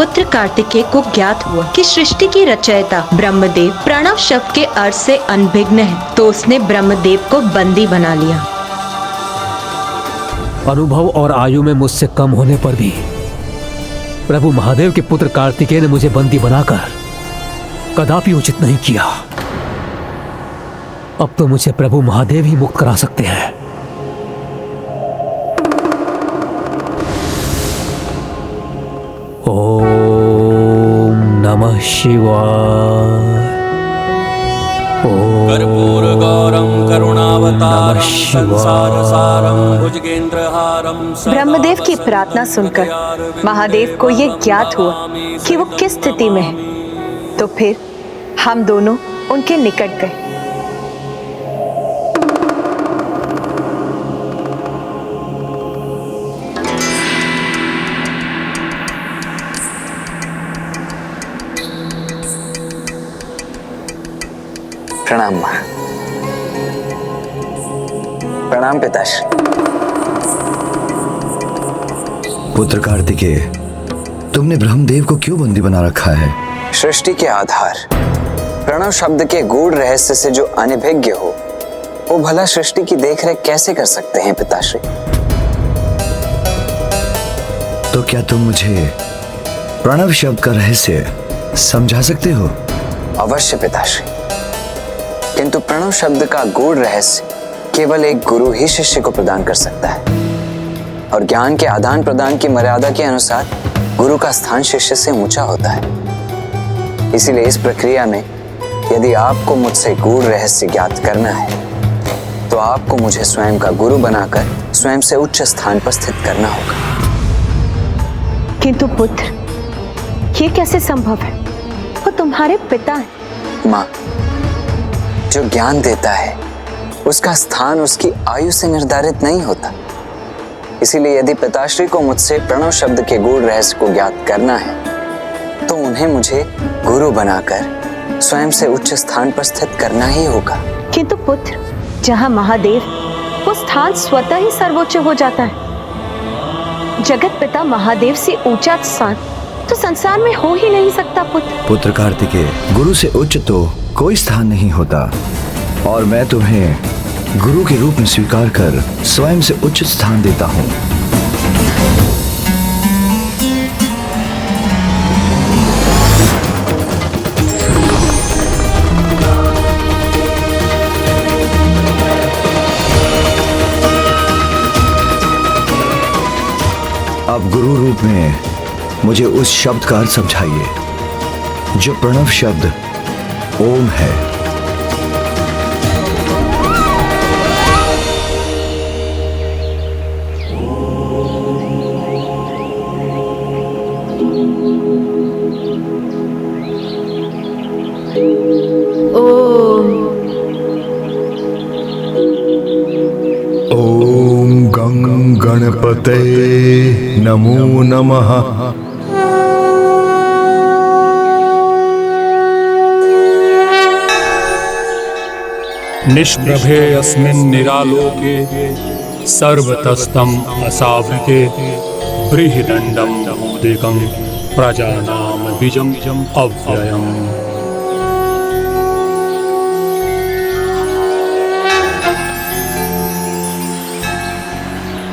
पुत्र कार्तिकेय को ज्ञात हुआ कि सृष्टि की रचयिता ब्रह्मदेव प्रणव शब्द के अर्थ से अनभिज्ञ है, तो उसने ब्रह्मदेव को बंदी बना लिया। अनुभव और आयु में मुझसे कम होने पर भी प्रभु महादेव के पुत्र कार्तिकेय ने मुझे बंदी बनाकर कदापि उचित नहीं किया। अब तो मुझे प्रभु महादेव ही मुक्त करा सकते हैं। ओम नमः शिवाय। कर्पूरगौरं करुणावतारं संसारसारं भुजगेंद्रहारं। ब्रह्मदेव की प्रार्थना सुनकर महादेव को ये ज्ञात हुआ कि वो किस स्थिति में है, तो फिर हम दोनों उनके निकट गए। प्रणाम माँ। प्रणाम पिताश्री। पुत्र कार्तिकेय, तुमने ब्रह्मदेव को क्यों बंदी बना रखा है? सृष्टि के आधार प्रणव शब्द के गूढ़ रहस्य से जो अनभिज्ञ हो, वो भला सृष्टि की देखरेख कैसे कर सकते हैं पिताश्री? तो क्या तुम मुझे प्रणव शब्द का रहस्य समझा सकते हो? अवश्य पिताश्री, किंतु प्रणव शब्द का गूढ़ रहस्य केवल एक गुरु ही शिष्य को प्रदान कर सकता है, और ज्ञान के आदान प्रदान की मर्यादा के अनुसार गुरु का स्थान शिष्य से ऊंचा होता है। इसीलिए इस प्रक्रिया में यदि आपको मुझसे गूढ़ रहस्य ज्ञात करना है, तो आपको मुझे स्वयं का गुरु बनाकर स्वयं से उच्च स्थान पर स्थित करना होगा। किंतु पुत्र, ये कैसे संभव है? वो तुम्हारे पिता हैं। माँ, जो ज्ञान देता है उसका स्थान उसकी आयु से निर्धारित नहीं होता। इसीलिए यदि पिताश्री को मुझसे प्रणव शब्द के गूढ़ रहस्य को ज्ञात करना है, तो उन्हें मुझे गुरु बनाकर स्वयं से उच्च स्थान पर स्थित करना ही होगा। किंतु पुत्र, जहाँ महादेव, वो स्थान स्वतः ही सर्वोच्च हो जाता है। जगत पिता महादेव से ऊंचा स्थान तो संसार में हो ही नहीं सकता पुत्र। पुत्र कार्तिकेय, गुरु से उच्च तो कोई स्थान नहीं होता, और मैं तुम्हें गुरु के रूप में स्वीकार कर स्वयं से उच्च स्थान देता हूँ। अब गुरु रूप में मुझे उस शब्द का अर्थ समझाइए जो प्रणव शब्द ओम है। ओम गं गणपते नमो नमः। निष्प्रभे अस्मिन् निरालोके सर्वतस्तम असावृते बृहदंडं मोदिकं प्रजानाम बीजं अव्ययम्।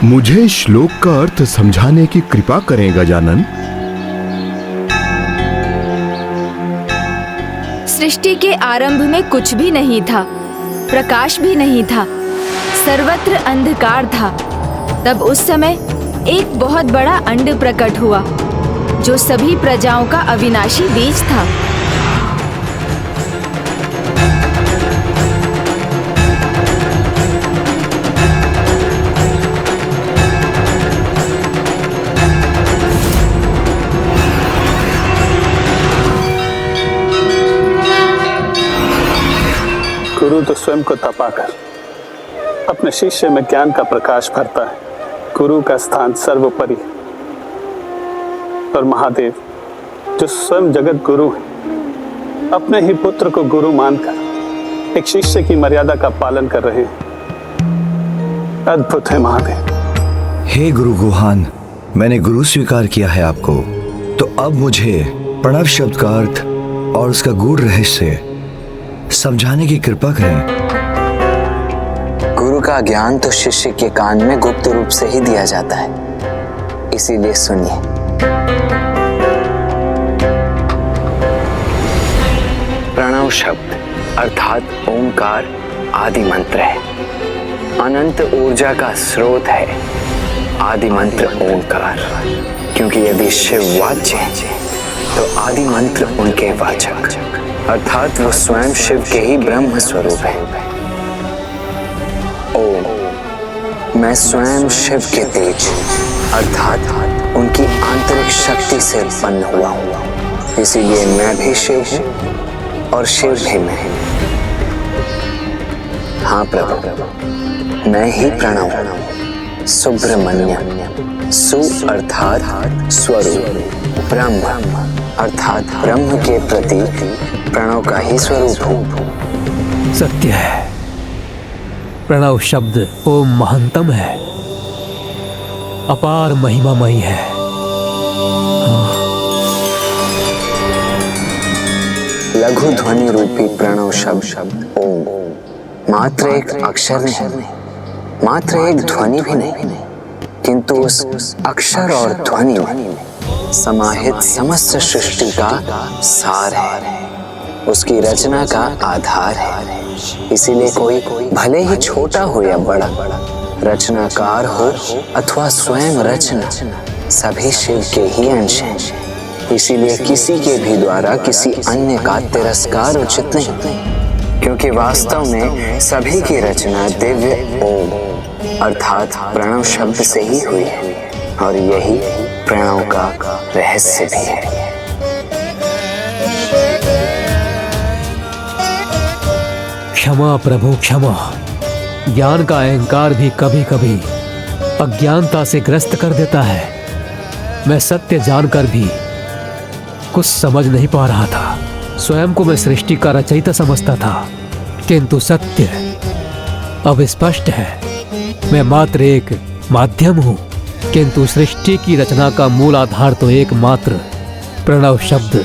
मुझे श्लोक का अर्थ समझाने की कृपा करें गजानन। सृष्टि के आरंभ में कुछ भी नहीं था, प्रकाश भी नहीं था, सर्वत्र अंधकार था। तब उस समय एक बहुत बड़ा अंड प्रकट हुआ, जो सभी प्रजाओं का अविनाशी बीज था। गुरु तो स्वयं को तपाकर अपने शिष्य में ज्ञान का प्रकाश भरता है। गुरु का स्थान सर्वोपरि, और महादेव जो स्वयं जगत गुरु है, अपने ही पुत्र को गुरु मानकर एक शिष्य की मर्यादा का पालन कर रहे हैं। अद्भुत है महादेव। हे गुरु गुहान, मैंने गुरु स्वीकार किया है आपको, तो अब मुझे प्रणव शब्द का अर्थ और उसका गूढ़ रहस्य समझाने की कृपा करें। गुरु का ज्ञान तो शिष्य के कान में गुप्त रूप से ही दिया जाता है, इसीलिए सुनिए। प्रणव शब्द अर्थात ओंकार आदि मंत्र है, अनंत ऊर्जा का स्रोत है। आदि मंत्र ओंकार, क्योंकि यदि शिव वाच्य है तो आदि मंत्र उनके वाचक अर्थात वो स्वयं शिव के ही ब्रह्म स्वरूप है। ओम, मैं स्वयं शिव के तेज अर्थात उनकी आंतरिक शक्ति से उत्पन्न हुआ हूँ, इसीलिए मैं भी शिव हूँ और शिव भी मैं। हाँ प्रभु, मैं ही प्रणव हूँ। सुब्रमण्यम, सु अर्थात स्वरूप, ब्रह्म अर्थात ब्रह्म के प्रतीक प्रणव का ही स्वरूप हूँ। सत्य है, प्रणव शब्द ओम महंतम है, अपार महिमामयी है। लघु ध्वनि रूपी प्रणव शब्द ओम मात्र एक अक्षर नहीं, मात्र एक ध्वनि भी नहीं, किंतु उस अक्षर और ध्वनि में समाहित समस्त सृष्टि का सार है, उसकी रचना का आधार है। इसीलिए कोई भले ही छोटा हो या बड़ा, रचनाकार हो अथवा स्वयं रचना, सभी शिव के ही अंश हैं। इसीलिए किसी के भी द्वारा किसी अन्य का तिरस्कार उचित नहीं, क्योंकि वास्तव में सभी की रचना दिव्य ओम अर्थात प्रणव शब्द से ही हुई है, और यही प्रणव का रहस्य भी है। क्षमा प्रभु क्षमा, ज्ञान का अहंकार भी कभी कभी अज्ञानता से ग्रस्त कर देता है। मैं सत्य जानकर भी कुछ समझ नहीं पा रहा था। स्वयं को मैं सृष्टि का रचयिता समझता था, किंतु सत्य अब स्पष्ट है। मैं मात्र एक माध्यम हूँ, किंतु सृष्टि की रचना का मूल आधार तो एकमात्र प्रणव शब्द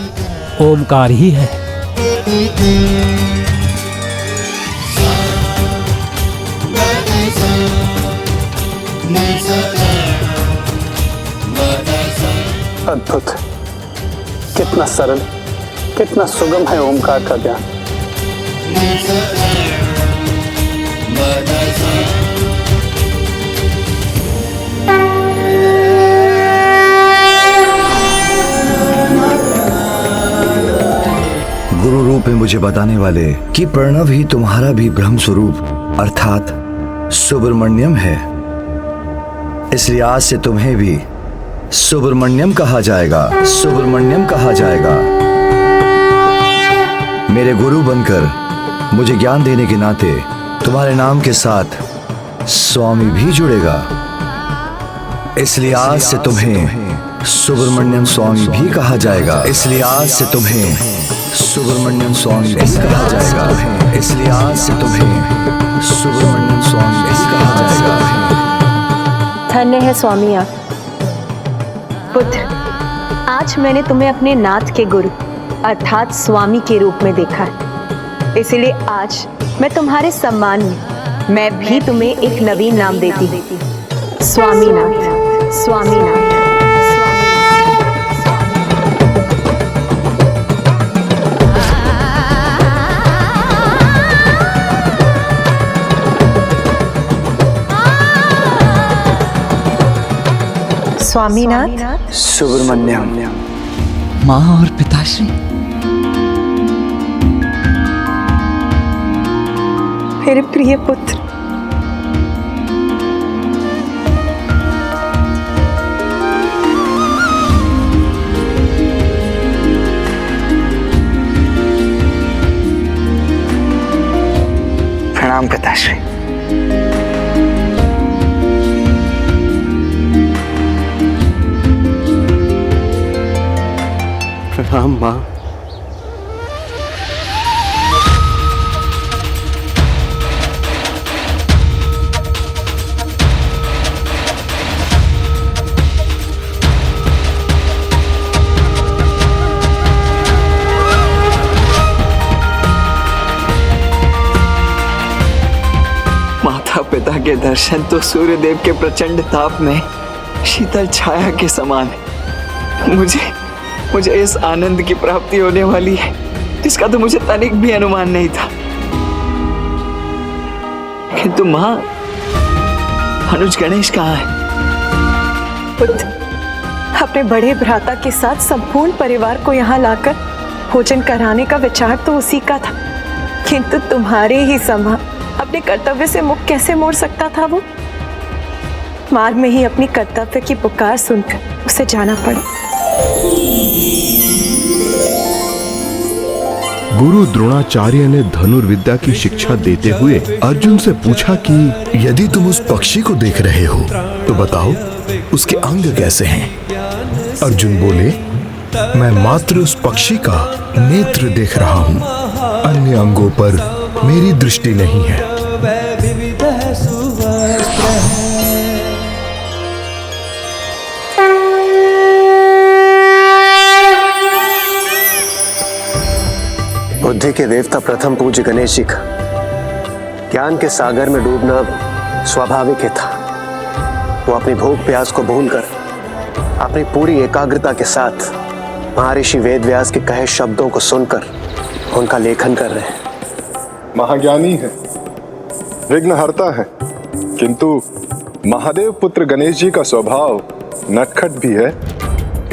ओमकार ही है। अद्भुत, कितना सरल, कितना सुगम है ओमकार का ज्ञान। गुरु रूप में मुझे बताने वाले कि प्रणव ही तुम्हारा भी ब्रह्म स्वरूप अर्थात सुब्रमण्यम है, इसलिए आज से तुम्हें भी सुब्रमण्यम कहा जाएगा। सुब्रमण्यम कहा जाएगा। मेरे गुरु बनकर मुझे ज्ञान देने के नाते तुम्हारे नाम के साथ स्वामी भी जुड़ेगा, इसलिए आज से तुम्हें सुब्रमण्यम स्वामी भी कहा जाएगा। इसलिए आज से तुम्हें सुब्रमण्यम स्वामी भी कहा जाएगा। इसलिए आज से तुम्हें सुब्रमण्यम स्वामी भी कहा जाएगा। धन्य है स्वामी आप। पुत्र, आज मैंने तुम्हें अपने नाथ के गुरु अर्थात स्वामी के रूप में देखा है, इसलिए आज मैं तुम्हारे सम्मान में मैं भी तुम्हें एक नवीन नाम देती हूँ, स्वामीनाथ। स्वामीनाथ। स्वामीनाथ। सुब्रमण्यम। माँ और पिताश्री, मेरे प्रिय पुत्र, प्रणाम पिताश्री। प्रणाम माँ। दर्शन तो सूर्यदेव के प्रचंड ताप में शीतल छाया के समान है। मुझे इस आनंद की प्राप्ति होने वाली है इसका तो मुझे तनिक भी अनुमान नहीं था। किंतु मां, अनुज गणेश कहाँ है? पुत्र, अपने बड़े भ्राता के साथ संपूर्ण परिवार को यहाँ लाकर भोजन कराने का विचार तो उसी का था, किंतु तुम्हारे ही समा अपने कर्तव्य से मुख कैसे मोड़ सकता था वो? मार्ग में ही अपनी कर्तव्य की पुकार सुनकर उसे जाना पड़ा। गुरु द्रोणाचार्य ने धनुर्विद्या की शिक्षा देते हुए अर्जुन से पूछा कि यदि तुम उस पक्षी को देख रहे हो तो बताओ उसके अंग कैसे हैं? अर्जुन बोले, मैं मात्र उस पक्षी का नेत्र देख रहा हूं, अन्य अंगों पर मेरी दृष्टि नहीं है। बुद्धि के देवता प्रथम पूज्य गणेश जी का ज्ञान के सागर में डूबना स्वाभाविक ही था। वो अपनी भूख प्यास को भूलकर अपनी पूरी एकाग्रता के साथ महर्षि वेदव्यास के कहे शब्दों को सुनकर उनका लेखन कर रहे हैं। महाज्ञानी है, विघ्नहर्ता है, किंतु महादेव पुत्र गणेश जी का स्वभाव नटखट भी है।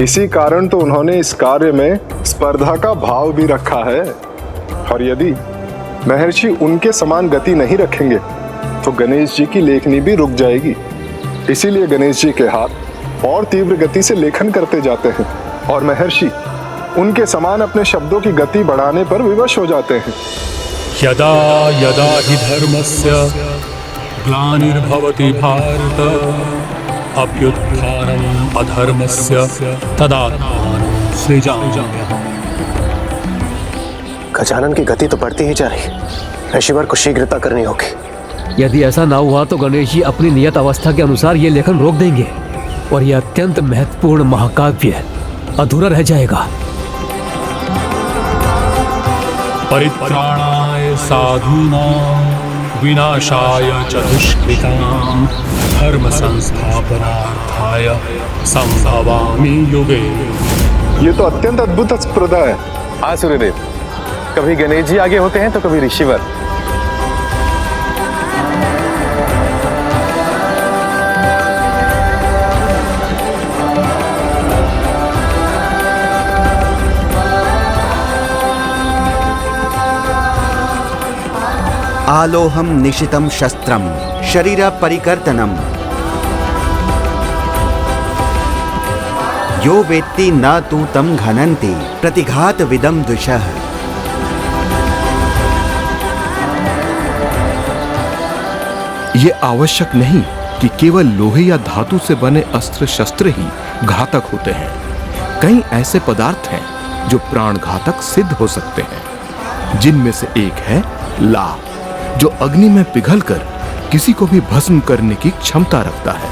इसी कारण तो उन्होंने इस कार्य में स्पर्धा का भाव भी रखा है। और यदि महर्षि उनके समान गति नहीं रखेंगे तो गणेश जी की लेखनी भी रुक जाएगी। इसीलिए गणेश जी के हाथ और तीव्र गति से लेखन करते जाते हैं और महर्षि उनके समान अपने शब्दों की गति बढ़ाने पर विवश हो जाते हैं। यदा यदा हि धर्मस्य ग्लानिर्भवति भारत अभ्युत्थानम् अधर्मस्य तदात्मानं सृजाम्यहम्। गजानन की गति तो बढ़ती ही जा रही है, ऋषिवर को शीघ्रता करनी होगी। यदि ऐसा ना हुआ तो गणेश जी अपनी नियत अवस्था के अनुसार ये लेखन रोक देंगे और यह अत्यंत महत्वपूर्ण महाकाव्य अधूरा रह जाएगा। परित्राणाय साधूनां विनाशाय च दुष्कृतां धर्म संस्थापनार्थाय संभवामि युगे। ये तो अत्यंत अद्भुत स्पर्धा है। हाँ सूर्यदेव, कभी गणेश जी आगे होते हैं तो कभी ऋषिवर। आलोहम निशितम शस्त्रम शरीर परिकर्तनम यो वेत्ति न तू तम घनन्ति प्रतिघात विदम दुषः। ये आवश्यक नहीं कि केवल लोहे या धातु से बने अस्त्र शस्त्र ही घातक होते हैं। कई ऐसे पदार्थ हैं जो प्राण घातक सिद्ध हो सकते हैं, जिनमें से एक है ला, जो अग्नि में पिघलकर किसी को भी भस्म करने की क्षमता रखता है।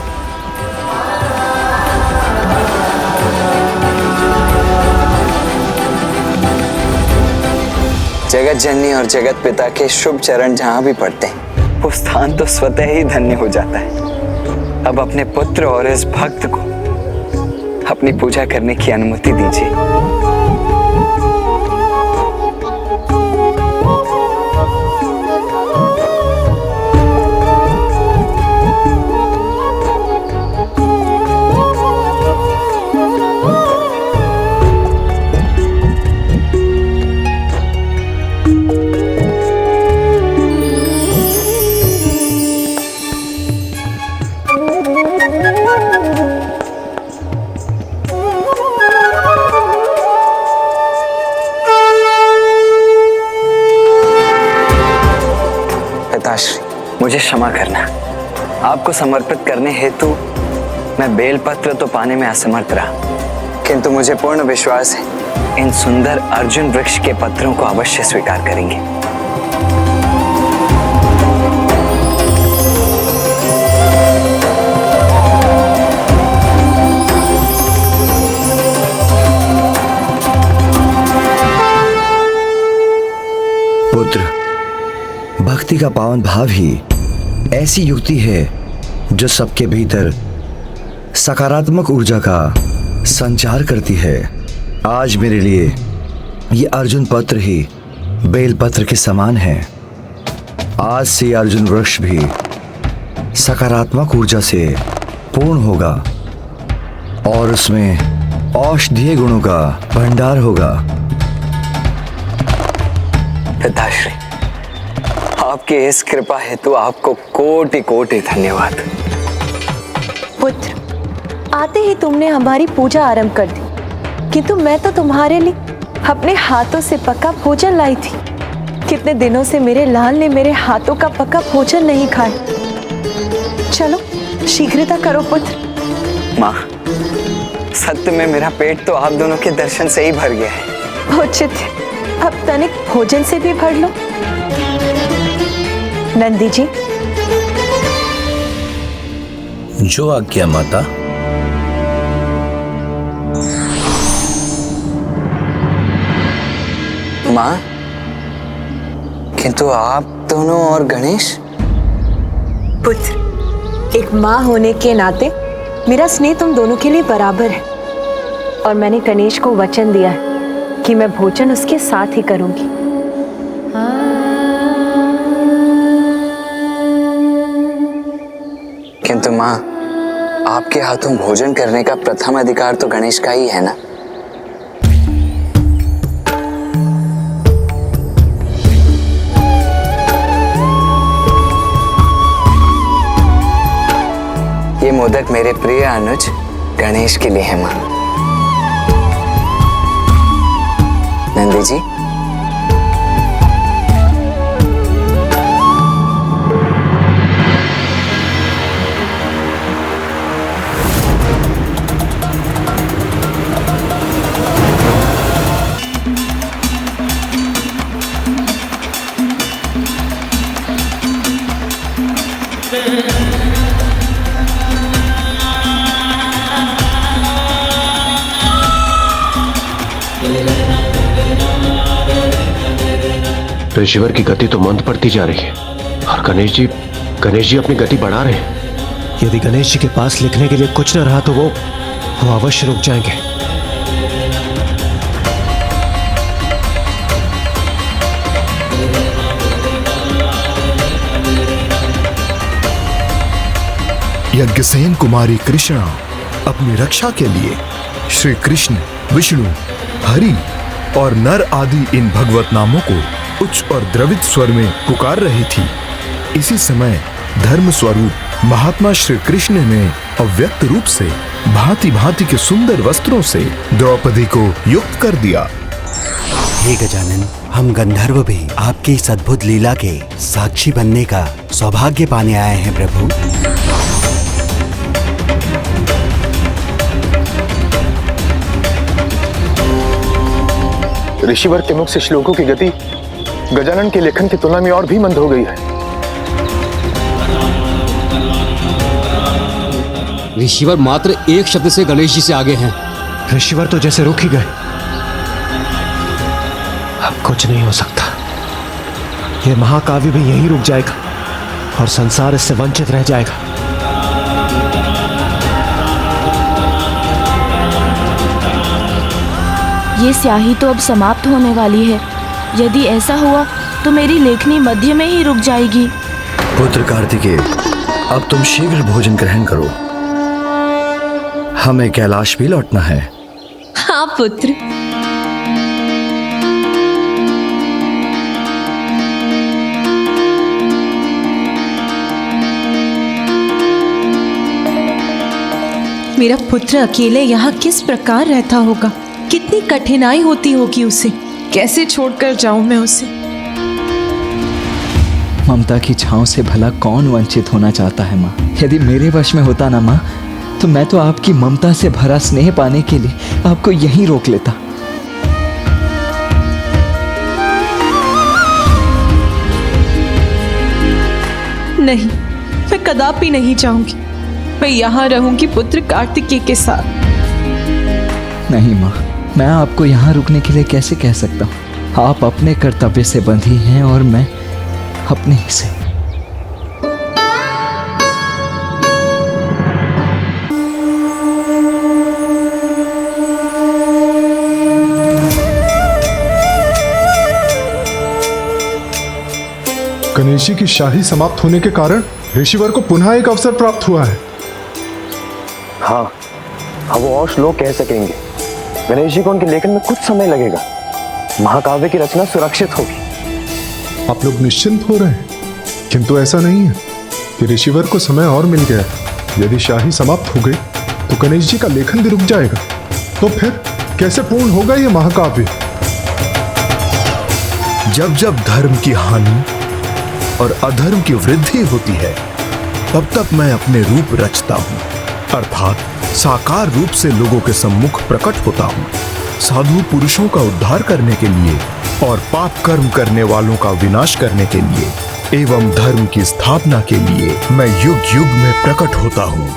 जगत जननी और जगत पिता के शुभ चरण जहां भी पड़ते हैं वो स्थान तो स्वतः ही धन्य हो जाता है। अब अपने पुत्र और इस भक्त को अपनी पूजा करने की अनुमति दीजिए। मुझे क्षमा करना, आपको समर्पित करने हेतु मैं बेलपत्र तो पाने में असमर्थ रहा, किंतु मुझे पूर्ण विश्वास है इन सुंदर अर्जुन वृक्ष के पत्रों को अवश्य स्वीकार करेंगे। पुत्र, भक्ति का पावन भाव ही ऐसी युक्ति है जो सबके भीतर सकारात्मक ऊर्जा का संचार करती है। आज मेरे लिए ये अर्जुन पत्र ही बेल पत्र के समान है। आज से अर्जुन वृक्ष भी सकारात्मक ऊर्जा से पूर्ण होगा और उसमें औषधीय गुणों का भंडार होगा। पिताश्री, आपकी इस कृपा हेतु आपको कोटि कोटि धन्यवाद। पुत्र, आते ही तुमने हमारी पूजा आरंभ कर दी, किंतु मैं तो तुम्हारे लिए अपने हाथों से पका भोजन लाई थी। कितने दिनों से मेरे लाल ने मेरे हाथों का पका भोजन नहीं खाया। चलो शीघ्रता करो पुत्र। माँ, सत्य में मेरा पेट तो आप दोनों के दर्शन से ही भर गया है। उचित है, अब तनिक भोजन से भी भर लो। नंदी जी। जो आज्ञा माता। माँ, किंतु आप दोनों और गणेश? पुत्र, एक माँ होने के नाते मेरा स्नेह तुम दोनों के लिए बराबर है और मैंने गणेश को वचन दिया है कि मैं भोजन उसके साथ ही करूंगी। किंतु माँ, आपके हाथों भोजन करने का प्रथम अधिकार तो गणेश का ही है ना? ये मोदक मेरे प्रिय अनुज गणेश के लिए है माँ। नंदी जी। ऋषिवर की गति तो मंद पड़ती जा रही है और गणेश जी अपनी गति बढ़ा रहे हैं। यदि गणेश जी के पास लिखने के लिए कुछ न रहा तो वो अवश्य रुक जाएंगे। यज्ञसेन कुमारी कृष्णा अपनी रक्षा के लिए श्री कृष्ण, विष्णु, हरि और नर आदि इन भगवत नामों को उच्च और द्रवित स्वर में पुकार रही थी। इसी समय धर्म स्वरूप महात्मा श्री कृष्ण ने अव्यक्त रूप से भांति भांति के सुंदर वस्त्रों से द्रौपदी को युक्त कर दिया। हे गजानन, हम गंधर्व भी आपकी इस अद्भुत लीला के साक्षी बनने का सौभाग्य पाने आए हैं प्रभु। ऋषिवर के मुख से श्लोकों की गति गजानन के लेखन की तुलना में और भी मंद हो गई है। ऋषिवर मात्र एक शब्द से गणेश जी से आगे हैं। ऋषिवर तो जैसे रुक ही गए। अब कुछ नहीं हो सकता। यह महाकाव्य भी यहीं रुक जाएगा और संसार इससे वंचित रह जाएगा। ये स्याही तो अब समाप्त होने वाली है। यदि ऐसा हुआ तो मेरी लेखनी मध्य में ही रुक जाएगी। पुत्र कार्तिकेय, अब तुम शीघ्र भोजन ग्रहण करो। हमें कैलाश भी लौटना है। हाँ पुत्र। मेरा पुत्र अकेले यहाँ किस प्रकार रहता होगा। कितनी कठिनाई होती होगी उसे। कैसे छोड़कर जाऊं मैं उसे। ममता की छांव से भला कौन वंचित होना चाहता है माँ। यदि मेरे वश में होता ना माँ, तो मैं तो आपकी ममता से भरा स्नेह पाने के लिए आपको यहीं रोक लेता। नहीं, मैं कदापि नहीं चाहूंगी। मैं यहाँ रहूंगी पुत्र कार्तिकेय के साथ। नहीं माँ, मैं आपको यहाँ रुकने के लिए कैसे कह सकता हूँ। आप अपने कर्तव्य से बंधी हैं और मैं अपने ही से। गणेश जी की शाही समाप्त होने के कारण ऋषिवर को पुनः एक अवसर प्राप्त हुआ है। हाँ, अब वो और श्लोक कह सकेंगे। गणेश जी को उनके लेखन में कुछ समय लगेगा। महाकाव्य की रचना सुरक्षित होगी। आप लोग निश्चिंत हो रहे हैं, किंतु ऐसा नहीं है कि ऋषिवर को समय और मिल गया। यदि शाही समाप्त हो गई तो गणेश जी का लेखन भी रुक जाएगा। तो फिर कैसे पूर्ण होगा ये महाकाव्य? जब जब धर्म की हानि और अधर्म की वृद्धि होती है, तब तब मैं अपने रूप रचता हूं, अर्थात साकार रूप से लोगों के सम्मुख प्रकट होता हूं। साधु पुरुषों का उद्धार करने के लिए और पाप कर्म करने वालों का विनाश करने के लिए एवं धर्म की स्थापना के लिए मैं युग युग में प्रकट होता हूं।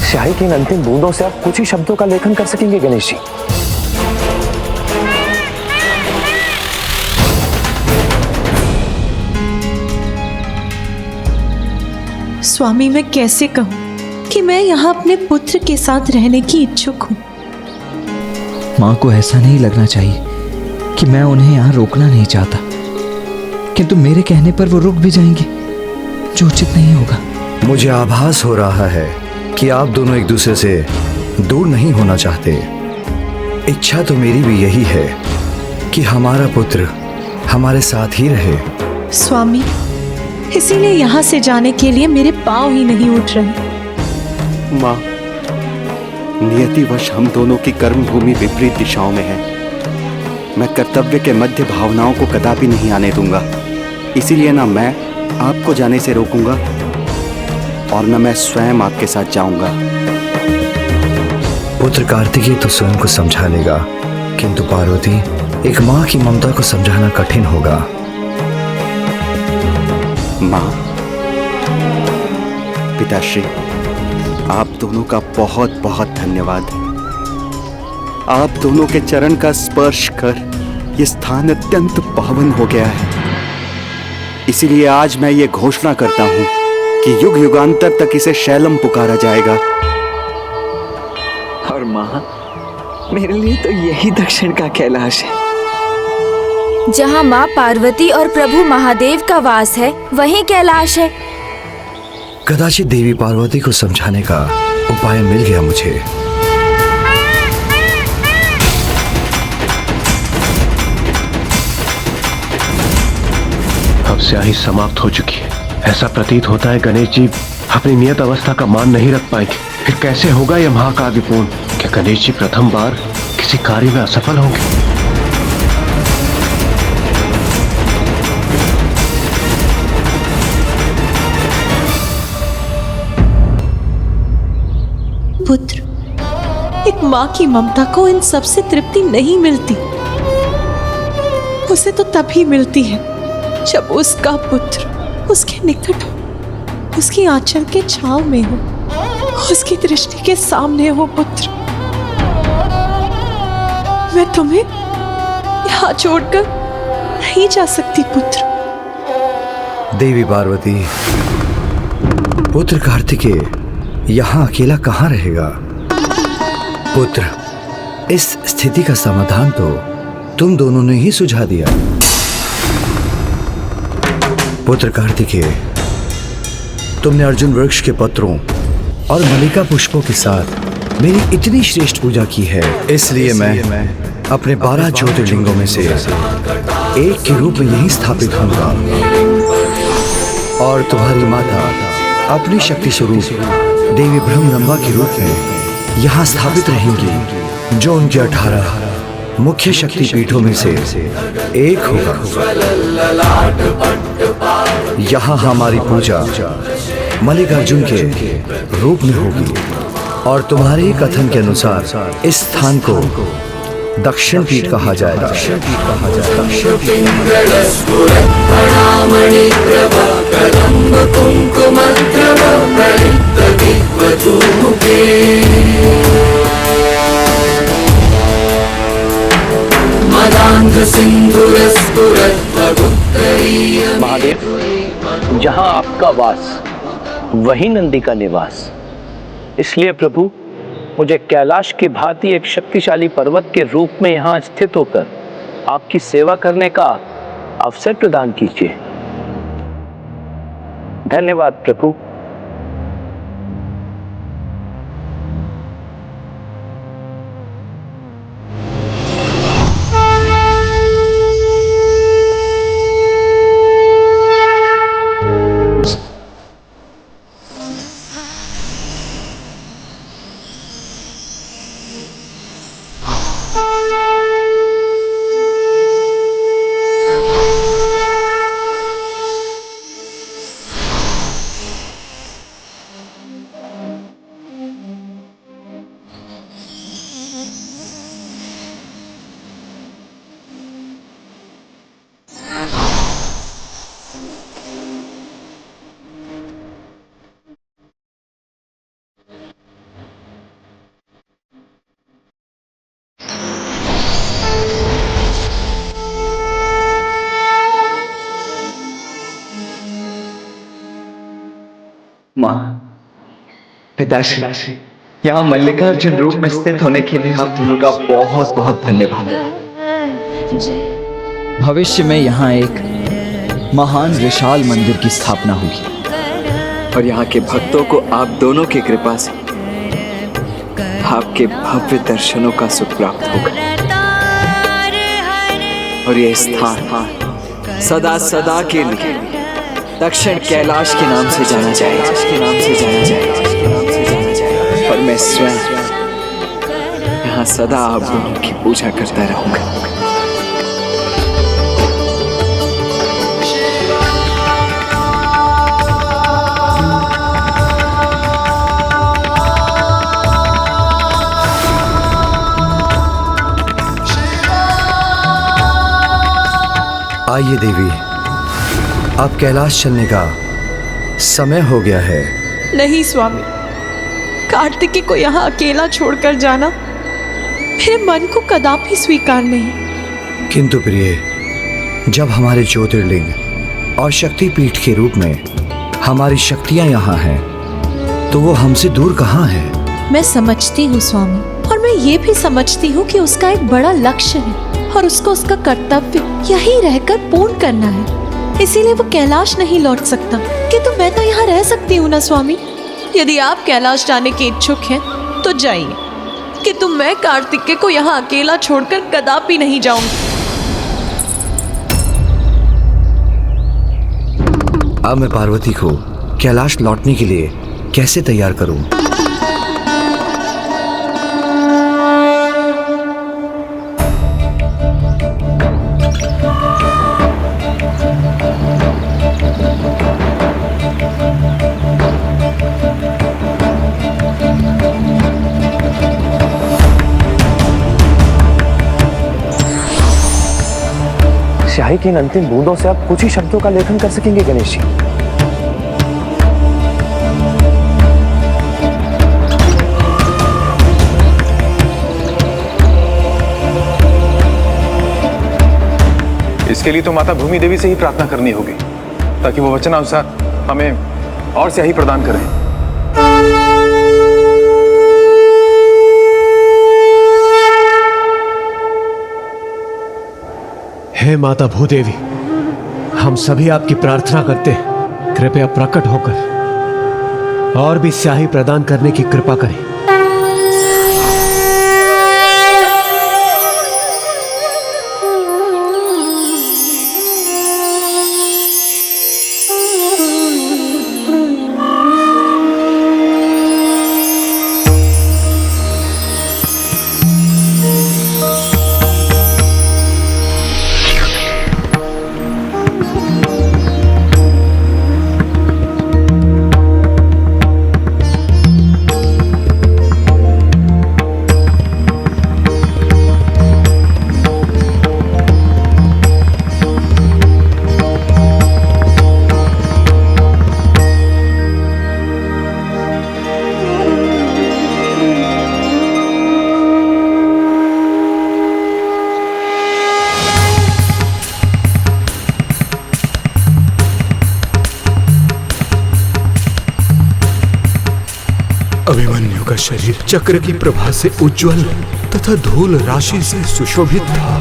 शाही की इन अंतिम बूंदों से आप कुछ ही शब्दों का लेखन कर सकेंगे गणेश जी। स्वामी, मैं कैसे कहूं कि मैं यहाँ अपने पुत्र के साथ रहने की इच्छुक हूँ। माँ को ऐसा नहीं लगना चाहिए कि मैं उन्हें यहाँ रोकना नहीं चाहता, किंतु मेरे कहने पर वो रुक भी जाएंगे, जो उचित नहीं होगा। मुझे आभास हो रहा है कि आप दोनों एक दूसरे से दूर नहीं होना चाहते। इच्छा तो मेरी भी यही है कि हमारा पुत्र हमारे साथ ही रहे। स्वामी, इसीलिए यहाँ से जाने के लिए मेरे पांव ही नहीं उठ रहे। माँ, नियतिवश हम दोनों की कर्म भूमि विपरीत दिशाओं में है। मैं कर्तव्य के मध्य भावनाओं को कदापि नहीं आने दूंगा। इसीलिए ना मैं आपको जाने से रोकूंगा और न मैं स्वयं आपके साथ जाऊंगा। पुत्र कार्तिकेय तो स्वयं को समझा लेगा, किंतु पार्वती, एक माँ की ममता को समझाना कठिन होगा। माँ, पिताश्री, आप दोनों का बहुत बहुत धन्यवाद। आप दोनों के चरण का स्पर्श कर यह स्थान अत्यंत पावन हो गया है। इसीलिए आज मैं ये घोषणा करता हूं कि युग युगांतर तक इसे शैलम पुकारा जाएगा। और माँ, मेरे लिए तो यही दक्षिण का कैलाश है। जहाँ माँ पार्वती और प्रभु महादेव का वास है, वहीं कैलाश है। कदाचित देवी पार्वती को समझाने का उपाय मिल गया मुझे। अब स्याही समाप्त हो चुकी है। ऐसा प्रतीत होता है गणेश जी अपनी नियत अवस्था का मान नहीं रख पाएंगे। फिर कैसे होगा यह महाकाव्य पूर्ण? क्या गणेश जी प्रथम बार किसी कार्य में असफल होंगे? पुत्र, एक माँ की ममता को इन सबसे तृप्ति नहीं मिलती। उसे तो तभी मिलती है जब उसका पुत्र उसके निकट हो, उसकी आंचल के छांव में हो, उसकी दृष्टि के सामने हो। पुत्र, मैं तुम्हें यहाँ छोड़कर नहीं जा सकती। पुत्र। देवी पार्वती, पुत्र कार्तिकेय यहाँ अकेला कहाँ रहेगा? पुत्र, इस स्थिति का समाधान तो तुम दोनों ने ही सुझा दिया। पुत्र कार्तिकेय, तुमने अर्जुन वृक्ष के पत्रों और मल्लिका पुष्पों के साथ मेरी इतनी श्रेष्ठ पूजा की है, इसलिए मैं अपने 12 ज्योतिर्लिंगों में से एक के रूप में यहीं स्थापित होऊंगा और तुम्हारी माता अपनी शक्ति स्वरूप देवी ब्रह्मरंभा के रूप में यहाँ स्थापित रहेंगी, जो उनके 18 मुख्य शक्ति पीठों में से एक होगा। यहाँ हमारी पूजा मल्लिकार्जुन के रूप में होगी और तुम्हारे कथन के अनुसार इस स्थान को दक्षिण पीठ कहा जाएगा। महादेव, जहाँ आपका वास वही नंदी का निवास। इसलिए प्रभु मुझे कैलाश की भांति एक शक्तिशाली पर्वत के रूप में यहाँ स्थित होकर आपकी सेवा करने का अवसर प्रदान कीजिए। धन्यवाद प्रभु। माँ, पिताश्री, यहाँ मल्लिकार्जुन रूप में स्थित होने के लिए आप दोनों का बहुत बहुत धन्यवाद। भविष्य में यहाँ एक महान विशाल मंदिर की स्थापना होगी और यहाँ के भक्तों को आप दोनों की कृपा से आपके भव्य दर्शनों का सुख प्राप्त होगा और यह स्थान सदा सदा के लिए दक्षिण कैलाश के नाम से जाना जाएगा, और मैं स्वयं यहाँ सदा आप दोनों की पूजा करता रहूंगा। आइए देवी, अब कैलाश चलने का समय हो गया है। नहीं स्वामी, कार्तिकी को यहाँ अकेला छोड़कर जाना मेरे मन को कदापि स्वीकार नहीं। किंतु प्रिय, जब हमारे ज्योतिर्लिंग और शक्तिपीठ के रूप में हमारी शक्तियाँ यहाँ हैं, तो वो हमसे दूर कहाँ है? मैं समझती हूँ स्वामी, और मैं ये भी समझती हूँ कि उसका एक बड़ा लक्ष्य है और उसको उसका कर्तव्य यहीं रहकर पूर्ण करना है। इसीलिए वो कैलाश नहीं लौट सकता। किंतु मैं तो यहाँ रह सकती हूँ ना स्वामी। यदि आप कैलाश जाने के इच्छुक हैं तो जाइए, किंतु मैं कार्तिकेय को यहाँ अकेला छोड़कर कदापि नहीं जाऊंगी। अब मैं पार्वती को कैलाश लौटने के लिए कैसे तैयार करूं? स्याही की इन अंतिम बूंदों से आप कुछ ही शब्दों का लेखन कर सकेंगे गणेश जी। इसके लिए तो माता भूमि देवी से ही प्रार्थना करनी होगी, ताकि वो वचनानुसार हमें और स्याही प्रदान करें। हे माता भूदेवी, हम सभी आपकी प्रार्थना करते हैं, कृपया प्रकट होकर और भी स्याही प्रदान करने की कृपा करें। अभिमन्यु का शरीर चक्र की प्रभा से उज्जवल तथा धूल राशि से सुशोभित था।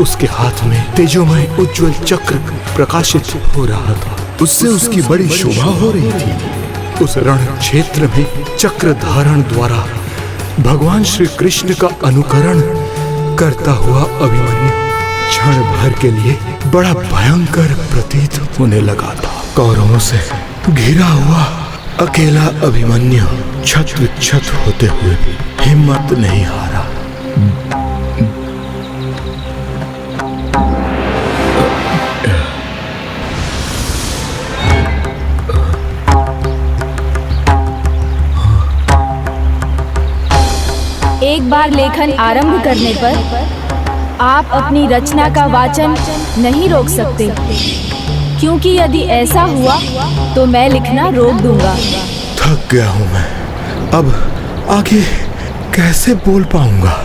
उसके हाथ में तेजोमय उज्जवल चक्र प्रकाशित हो रहा था। उससे उसकी बड़ी शोभा हो रही थी। उस रण क्षेत्र में चक्र धारण द्वारा भगवान श्री कृष्ण का अनुकरण करता हुआ अभिमन्यु क्षण भर के लिए बड़ा भयंकर प्रतीत होने लगा था। कौरवों से घिरा हुआ अकेला अभिमन्यु छत विक्षत होते हुए हिम्मत नहीं हारा। एक बार लेखन आरंभ करने पर आप अपनी रचना का वाचन नहीं रोक सकते, क्योंकि यदि ऐसा हुआ तो मैं लिखना रोक दूंगा। थक गया हूं मैं, अब आगे कैसे बोल पाऊंगा।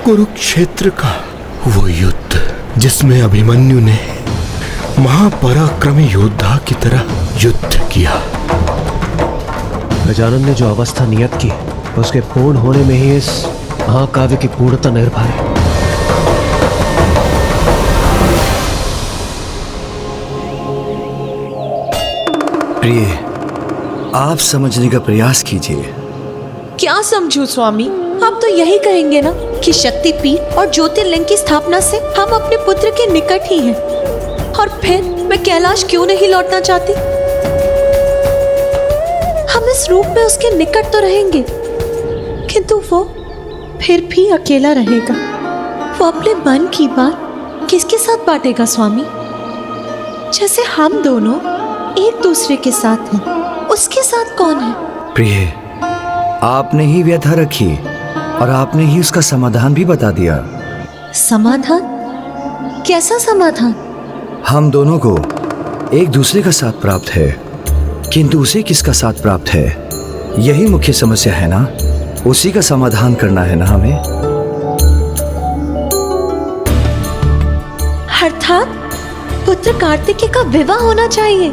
कुरुक्षेत्र का वो युद्ध जिसमें अभिमन्यु ने महापराक्रमी योद्धा की तरह युद्ध किया। गजानन ने जो अवस्था नियत की उसके पूर्ण होने में ही इस महाकाव्य की पूर्णता निर्भर है। प्रिय, आप समझने का प्रयास कीजिए। क्या समझूं स्वामी? आप तो यही कहेंगे ना कि शक्तिपीठ और ज्योतिर्लिंग की स्थापना से हम अपने पुत्र के निकट ही हैं। और फिर मैं कैलाश क्यों नहीं लौटना चाहती? हम इस रूप में उसके निकट तो रहेंगे, किंतु वो फिर भी अकेला रहेगा। वो अपने मन की बात किसके साथ बांटेगा स्वामी? जैसे हम दोनों एक दूसरे के साथ हैं, उसके साथ कौन है? प्रिय, आपने ही व्यथा रखी और आपने ही उसका समाधान भी बता दिया। समाधान? कैसा समाधान? हम दोनों को एक दूसरे का साथ प्राप्त है, किंतु उसे किसका साथ प्राप्त है, यही मुख्य समस्या है ना। उसी का समाधान करना है ना हमें। अर्थात पुत्र कार्तिकेय का विवाह होना चाहिए।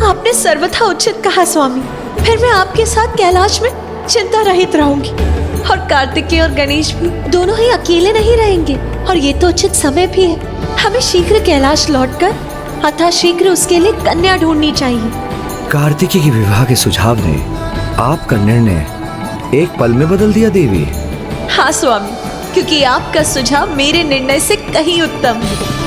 आपने सर्वथा उचित कहा स्वामी। फिर मैं आपके साथ कैलाश में चिंता रहित रहूंगी, और कार्तिकेय और गणेश भी दोनों ही अकेले नहीं रहेंगे। और ये तो उचित समय भी है। हमें शीघ्र कैलाश लौटकर अतः शीघ्र उसके लिए कन्या ढूंढनी चाहिए। कार्तिकेय के विवाह के सुझाव ने आपका निर्णय एक पल में बदल दिया देवी। हाँ स्वामी, क्योंकि आपका सुझाव मेरे निर्णय से कहीं उत्तम है।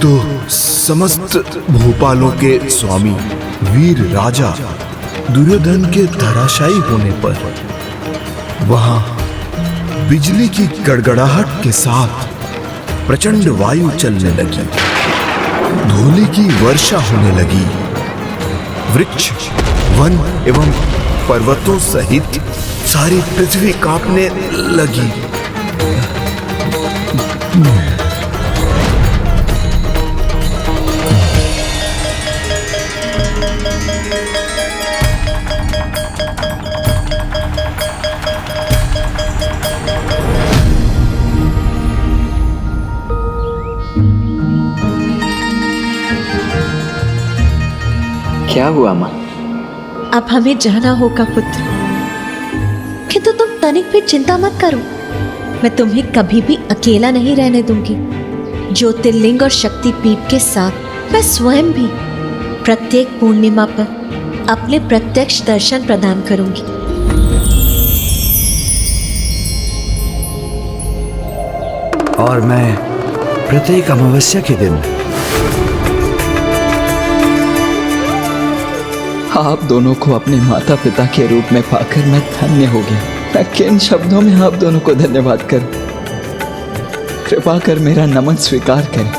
तो समस्त भूपालों के स्वामी वीर राजा दुर्योधन के धराशायी होने पर वहां बिजली की गड़गड़ाहट के साथ प्रचंड वायु चलने लगी, धूलि की वर्षा होने लगी, वृक्ष, वन एवं पर्वतों सहित सारी पृथ्वी कांपने लगी। क्या हुआ माँ? अब हमें जाना होगा पुत्र, किंतु तुम तनिक भी चिंता मत करो। मैं तुम्हें कभी भी अकेला नहीं रहने दूंगी। ज्योतिर्लिंग और शक्तिपीठ के साथ मैं स्वयं भी प्रत्येक पूर्णिमा पर अपने प्रत्यक्ष दर्शन प्रदान करूंगी। और मैं प्रत्येक अमावस्या के दिन आप दोनों को अपने माता पिता के रूप में पाकर मैं धन्य हो गया। मैं किन शब्दों में आप दोनों को धन्यवाद करूं? कृपा कर मेरा नमन स्वीकार करें।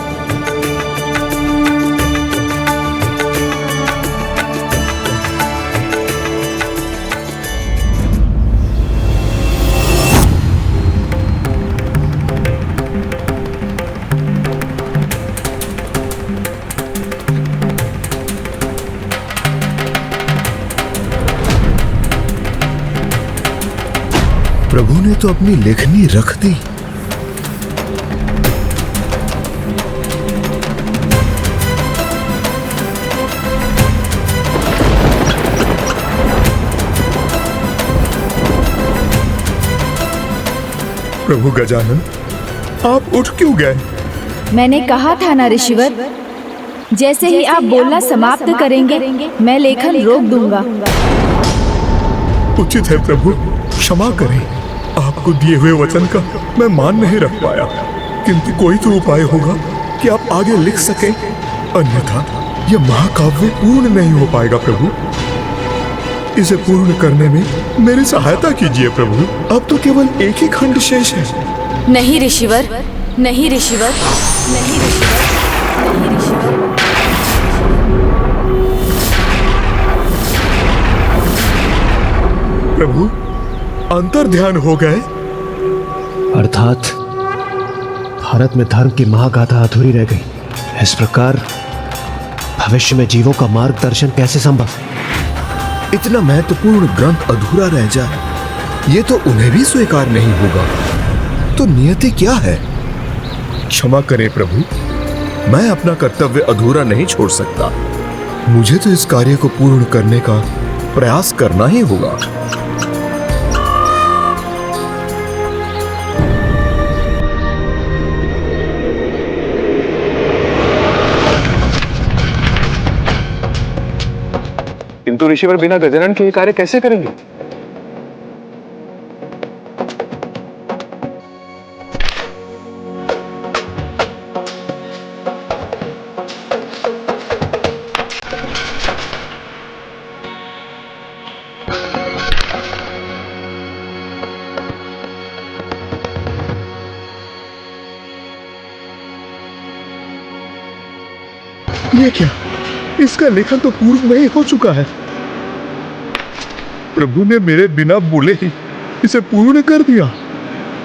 प्रभु ने तो अपनी लेखनी रख दी। प्रभु गजानन, आप उठ क्यों गए? मैंने कहा था ना ऋषिवर, जैसे ही आप बोलना समाप्त करेंगे मैं लेखन रोक दूंगा। उचित है प्रभु, क्षमा करें। आपको दिए हुए वचन का मैं मान नहीं रख पाया, किंतु कोई तो उपाय होगा कि आप आगे लिख सकें, अन्यथा यह महाकाव्य पूर्ण नहीं हो पाएगा। प्रभु, इसे पूर्ण करने में मेरी सहायता कीजिए प्रभु। अब तो केवल एक ही खंड शेष है। नहीं ऋषिवर, नहीं ऋषिवर, नहीं ऋषिवर, नहीं ऋषिवर। प्रभु, अंतर ध्यान हो गए। अर्थात भारत में धर्म की महागाथा अधूरी रह गई। इस प्रकार भविष्य में जीवों का मार्गदर्शन कैसे संभव? इतना महत्वपूर्ण ग्रंथ अधूरा रह जाए, ये तो उन्हें भी स्वीकार नहीं होगा। तो नियति क्या है? क्षमा करें प्रभु, मैं अपना कर्तव्य अधूरा नहीं छोड़ सकता। मुझे तो इस कार्य को पूर्ण करने का प्रयास करना ही होगा। किंतु ऋषिवर बिना गजानन के ये कार्य कैसे करेंगे? ये क्या? इसका लेखन तो पूर्व में ही हो चुका है। प्रभु ने मेरे बिना बोले ही इसे पूर्ण कर दिया,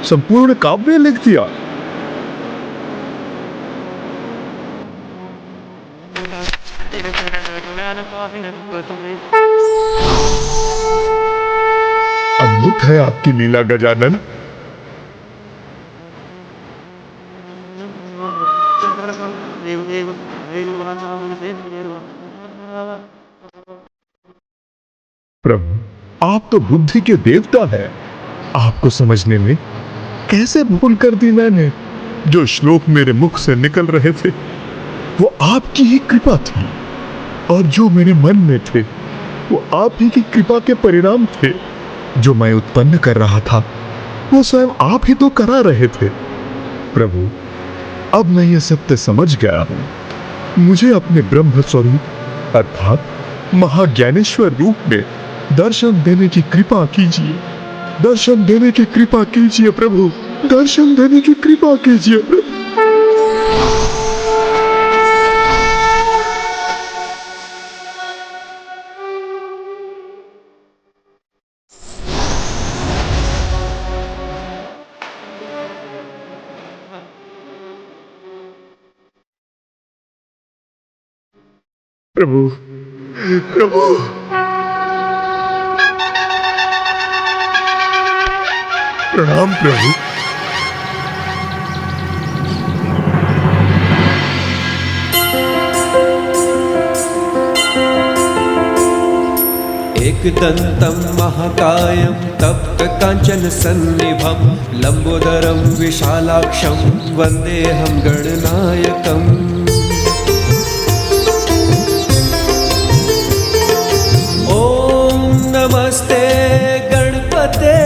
संपूर्ण काव्य लिख दिया। अद्भुत है आपकी लीला गजानन। प्रभु, आप तो बुद्धि के देवता हैं। आपको समझने में कैसे भूल कर दी मैंने। जो श्लोक मेरे मुख से निकल रहे थे वो आपकी ही कृपा थी, और जो मेरे मन में थे वो आप ही की कृपा के परिणाम थे। जो मैं उत्पन्न कर रहा था वो स्वयं आप ही तो करा रहे थे। प्रभु, अब मैं ये सत्य समझ गया हूं। मुझे अपने ब्रह्म स्वरूप अर्थात महाज्ञानेश्वर रूप में दर्शन देने की कृपा कीजिए। दर्शन देने की कृपा कीजिए प्रभु, दर्शन देने की कृपा कीजिए प्रभु। प्रभु, प्रभु, प्रणाम प्रभु। एकदन्तं महाकायं तप्तकाञ्चन सन्निभं लम्बोदरं विशालाक्षं वन्देऽहं गणनायकम्। ॐ नमस्ते गणपते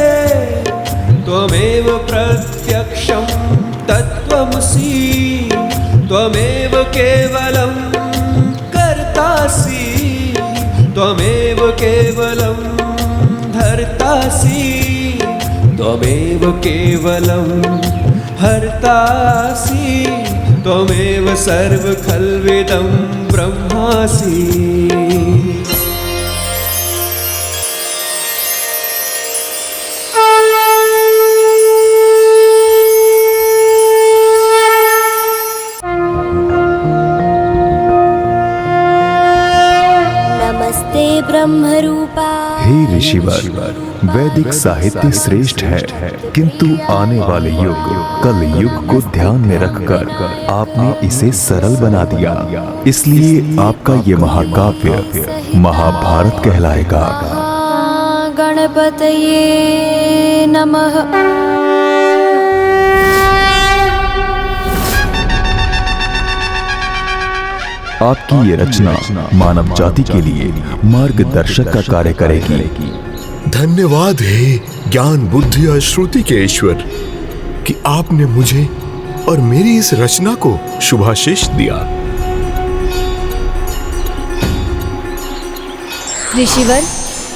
त्वमेव प्रत्यक्षं तत्त्वमसि त्वमेव केवलं कर्तासि त्वमेव केवलं धर्तासि त्वमेव केवलं हर्तासि त्वमेव सर्वखल्विदं ब्रह्मासि। ब्रह्मरूपा। हे ऋषिवर, वैदिक साहित्य श्रेष्ठ है, किंतु आने वाले युग कल युग को ध्यान में रखकर आपने इसे सरल बना दिया, इसलिए आपका ये महाकाव्य महाभारत कहलाएगा। गणपतये नमः। आपकी ये रचना मानव जाति के लिए मार्गदर्शक का कार्य करेगी। धन्यवाद हे ज्ञान बुद्धि और श्रुति के ईश्वर कि आपने मुझे और मेरी इस रचना को शुभाशीष दिया। ऋषिवर,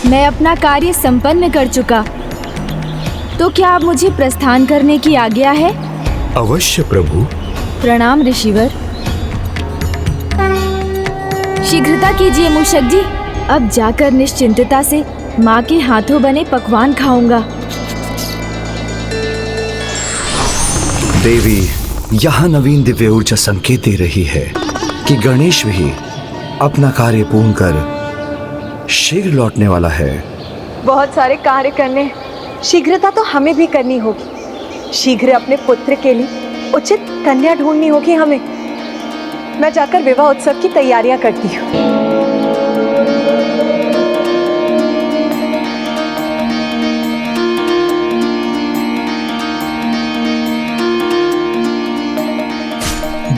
मैं अपना कार्य संपन्न कर चुका, तो क्या आप मुझे प्रस्थान करने की आज्ञा है? अवश्य प्रभु। प्रणाम ऋषिवर। शीघ्रता कीजिए मूषक जी, अब जाकर निश्चिंतता से माँ के हाथों बने पकवान खाऊंगा। देवी, यहाँ नवीन दिव्य ऊर्जा संकेत दे रही है कि गणेश भी अपना कार्य पूर्ण कर शीघ्र लौटने वाला है। बहुत सारे कार्य करने, शीघ्रता तो हमें भी करनी होगी। शीघ्र अपने पुत्र के लिए उचित कन्या ढूंढनी होगी हमें। मैं जाकर विवाह उत्सव की तैयारियां करती हूँ।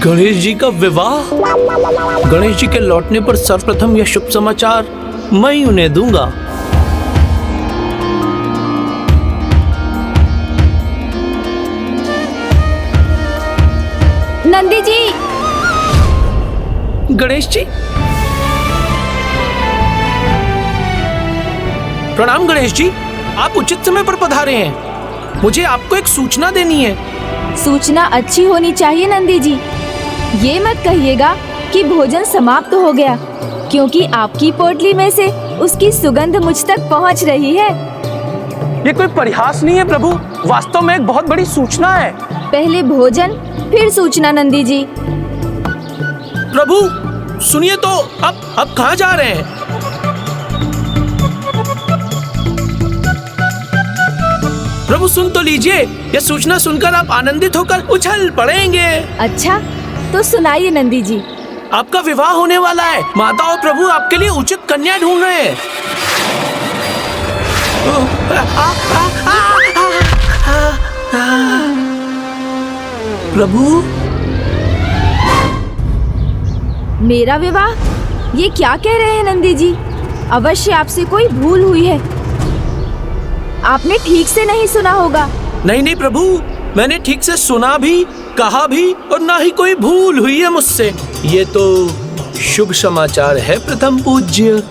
गणेश जी का विवाह? गणेश जी के लौटने पर सर्वप्रथम यह शुभ समाचार मैं ही उन्हें दूंगा। नंदी जी। गणेश जी, प्रणाम गणेश जी, आप उचित समय पर पधारे हैं। मुझे आपको एक सूचना देनी है। सूचना अच्छी होनी चाहिए नंदी जी। ये मत कहिएगा कि भोजन समाप्त हो गया, क्योंकि आपकी पोटली में से उसकी सुगंध मुझ तक पहुंच रही है। ये कोई परिहास नहीं है प्रभु, वास्तव में एक बहुत बड़ी सूचना है। पहले भोजन फिर सूचना नंदी जी। प्रभु सुनिए तो, अब कहाँ जा रहे हैं? प्रभु सुन तो लीजिए, यह सूचना सुनकर आप आनंदित होकर उछल पड़ेंगे। अच्छा तो सुनाइए नंदी जी। आपका विवाह होने वाला है। माता और प्रभु आपके लिए उचित कन्या ढूंढ रहे हैं। प्रभु, मेरा विवाह? ये क्या कह रहे हैं नंदी जी? अवश्य आपसे कोई भूल हुई है। आपने ठीक से नहीं सुना होगा। नहीं नहीं प्रभु, मैंने ठीक से सुना भी, कहा भी, और ना ही कोई भूल हुई है मुझसे। ये तो शुभ समाचार है प्रथम पूज्य।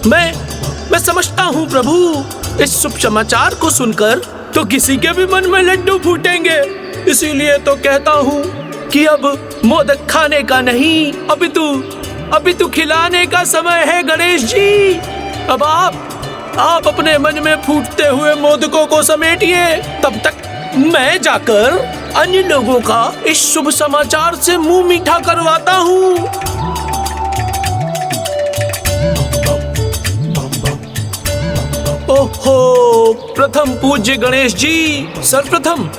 मैं समझता हूँ प्रभु, इस शुभ समाचार को सुनकर तो किसी के भी मन में लड्डू फूटेंगे। इसीलिए तो कहता हूँ कि अब मोदक खाने का नहीं, अभी तो खिलाने का समय है गणेश जी। अब आप अपने मन में फूटते हुए मोदकों को समेटिए, तब तक मैं जाकर अन्य लोगों का इस शुभ समाचार से मुंह मीठा करवाता हूँ। ओहो, प्रथम पूज्य गणेश जी, सर्वप्रथम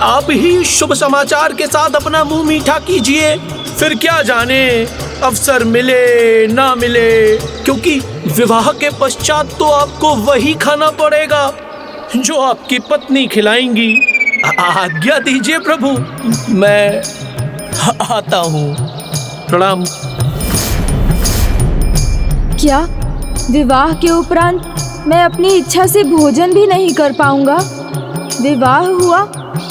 आप ही शुभ समाचार के साथ अपना मुंह मीठा कीजिए। फिर क्या जाने अवसर मिले ना मिले, क्योंकि विवाह के पश्चात तो आपको वही खाना पड़ेगा जो आपकी पत्नी खिलाएंगी। आज्ञा दीजिए प्रभु, मैं आता हूँ। प्रणाम। क्या विवाह के उपरांत मैं अपनी इच्छा से भोजन भी नहीं कर पाऊंगा? विवाह हुआ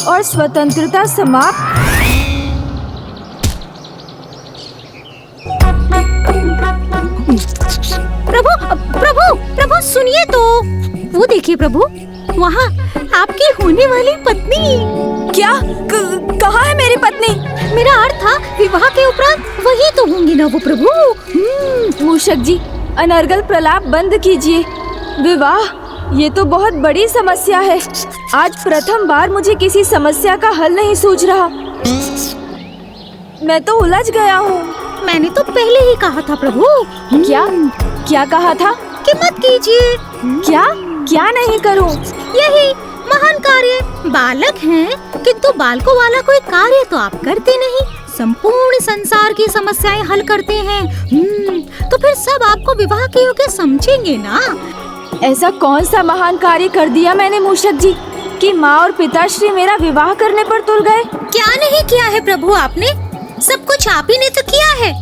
और स्वतंत्रता समाप्त। प्रभु प्रभु प्रभु सुनिए तो। वो देखिए प्रभु, वहाँ आपकी होने वाली पत्नी। क्या? कहाँ है मेरी पत्नी? मेरा अर्थ था विवाह के उपरांत वही तो होंगी ना वो प्रभु। मूषक जी, अनर्गल प्रलाप बंद कीजिए। विवाह, ये तो बहुत बड़ी समस्या है। आज प्रथम बार मुझे किसी समस्या का हल नहीं सूझ रहा। मैं तो उलझ गया हूँ। मैंने तो पहले ही कहा था प्रभु। क्या? क्या कहा था? कि मत कीजिए। क्या? क्या नहीं करूँ? यही महान कार्य। बालक हैं, किंतु बालकों वाला कोई कार्य तो आप करते नहीं। संपूर्ण संसार की समस्याएं हल करते हैं। तो फिर सब आपको विवाह के योग्य समझेंगे ना। ऐसा कौन सा महान कार्य कर दिया मैंने मूषक जी कि माँ और पिताश्री मेरा विवाह करने पर तुल गए? क्या नहीं किया है प्रभु आपने? सब कुछ आप ही ने तो किया है।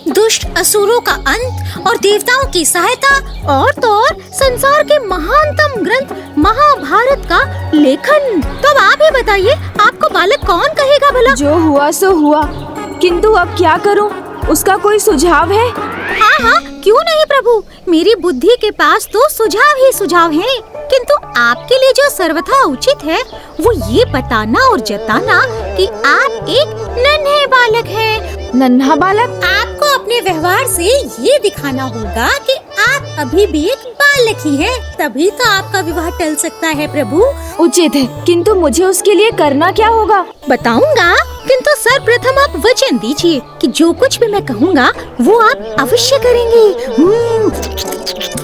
दुष्ट असुरों का अंत और देवताओं की सहायता, और तो और संसार के महानतम ग्रंथ महाभारत का लेखन। तो अब आप ही बताइए, आपको बालक कौन कहेगा भला? जो हुआ सो हुआ, किंतु अब क्या करूं? उसका कोई सुझाव है? हाँ हाँ, क्यों नहीं प्रभु। मेरी बुद्धि के पास तो सुझाव ही सुझाव हैं। किंतु आपके लिए जो सर्वथा उचित है वो ये बताना और जताना कि आप एक नन्हे बालक हैं। नन्हा बालक? आपको अपने व्यवहार से ये दिखाना होगा कि आप अभी भी एक बालक ही हैं। तभी तो आपका विवाह टल सकता है प्रभु। उचित है, किंतु मुझे उसके लिए करना क्या होगा? बताऊंगा, किंतु सर्वप्रथम आप वचन दीजिए कि जो कुछ भी मैं कहूँगा वो आप अवश्य करेंगे।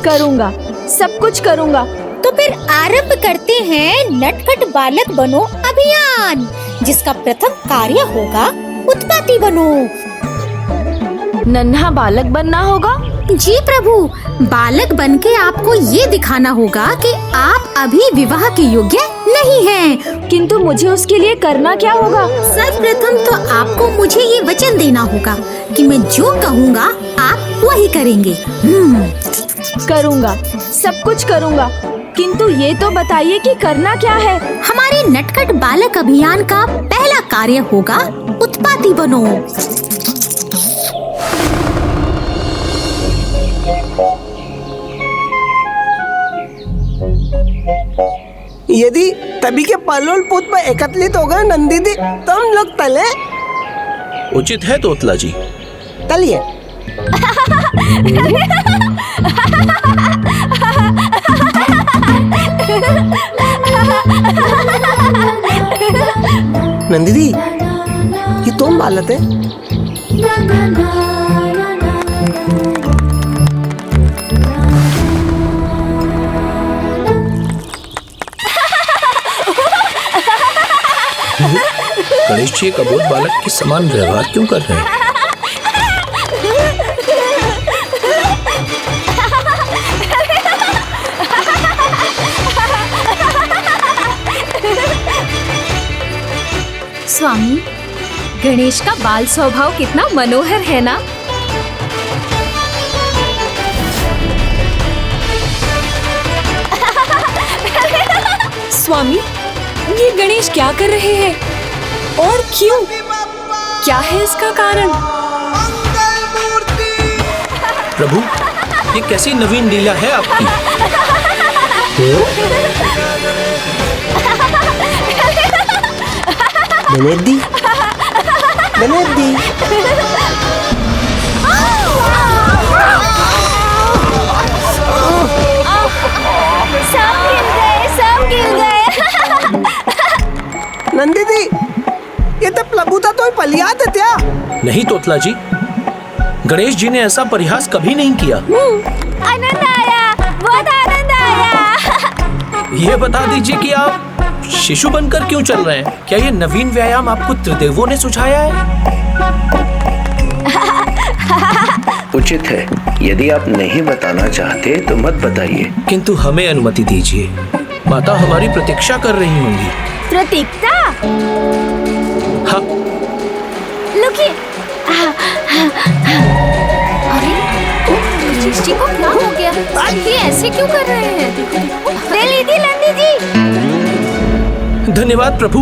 करूँगा, सब कुछ करूँगा। तो फिर आरंभ करते हैं नटखट बालक बनो अभियान, जिसका प्रथम कार्य होगा उत्पत्ति बनो। नन्हा बालक बनना होगा? जी प्रभु, बालक बनके आपको ये दिखाना होगा कि आप अभी विवाह के योग्य नहीं हैं। किंतु मुझे उसके लिए करना क्या होगा? सर्वप्रथम तो आपको मुझे ये वचन देना होगा कि मैं जो कहूँगा आप वही करेंगे। करूँगा, सब कुछ करूँगा, किंतु ये तो बताइए कि करना क्या है? हमारे नटखट बालक अभियान का पहला कार्य होगा उत्पत्ति बनो। यदि तभी के पलोल पुत में एकत्रित हो गए नंदीदी तो हम लोग तले। उचित है तोतला जी। तलिए। नंदीदी, ये तुम बालक है? गणेश जी एक अबोध बालक के समान व्यवहार क्यों कर रहे हैं? स्वामी, गणेश का बाल स्वभाव कितना मनोहर है ना? स्वामी, ये गणेश क्या कर रहे हैं और क्यों? क्या है इसका कारण? प्रभु, ये कैसी नवीन लीला है आपकी? गणेश दी, गणेश दी। सब गिर गए। नंदी दी, ये तो प्रभुता तो पलियात है क्या? नहीं तोतला जी, गणेश जी ने ऐसा परिहास कभी नहीं किया। आनंद आया, बहुत आनंद आया। ये बता दीजिए कि आप शिशु बनकर क्यों चल रहे हैं? क्या ये नवीन व्यायाम आपको त्रिदेवों ने सुझाया है? उचित है, यदि आप नहीं बताना चाहते तो मत बताइए। किंतु हमें अनुमति दीजिए, माता हमारी प्रतीक्षा कर रही होंगी। प्रतीक्षा? हाँ। लुकी। अरे, दृष्टि को क्या हो गया? ये ऐसे क्यों कर रहे हैं? ले लीजिए नंदी जी। धन्यवाद प्रभु,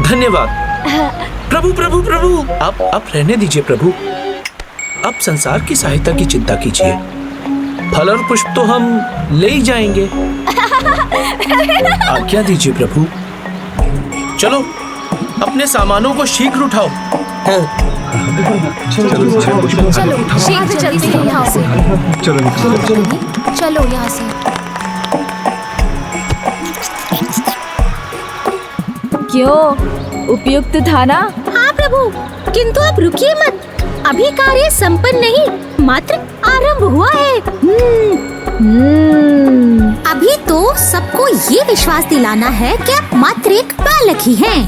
धन्यवाद। प्रभु प्रभु प्रभु, आप रहने दीजिए प्रभु। अब संसार की सहायता की चिंता कीजिए। फल और पुष्प तो हम ले ही जाएंगे। आज्ञा दीजिए प्रभु। चलो अपने सामानों को शीघ्र उठाओ। चलो शीघ्र चलते हैं यहाँ से। चलो यहाँ से। क्यों, उपयुक्त था ना? हाँ प्रभु, किंतु आप रुकिए मत। अभी कार्य संपन्न नहीं, मात्र आरंभ हुआ है। अभी तो सबको ये विश्वास दिलाना है कि आप मात्र एक बालक ही हैं।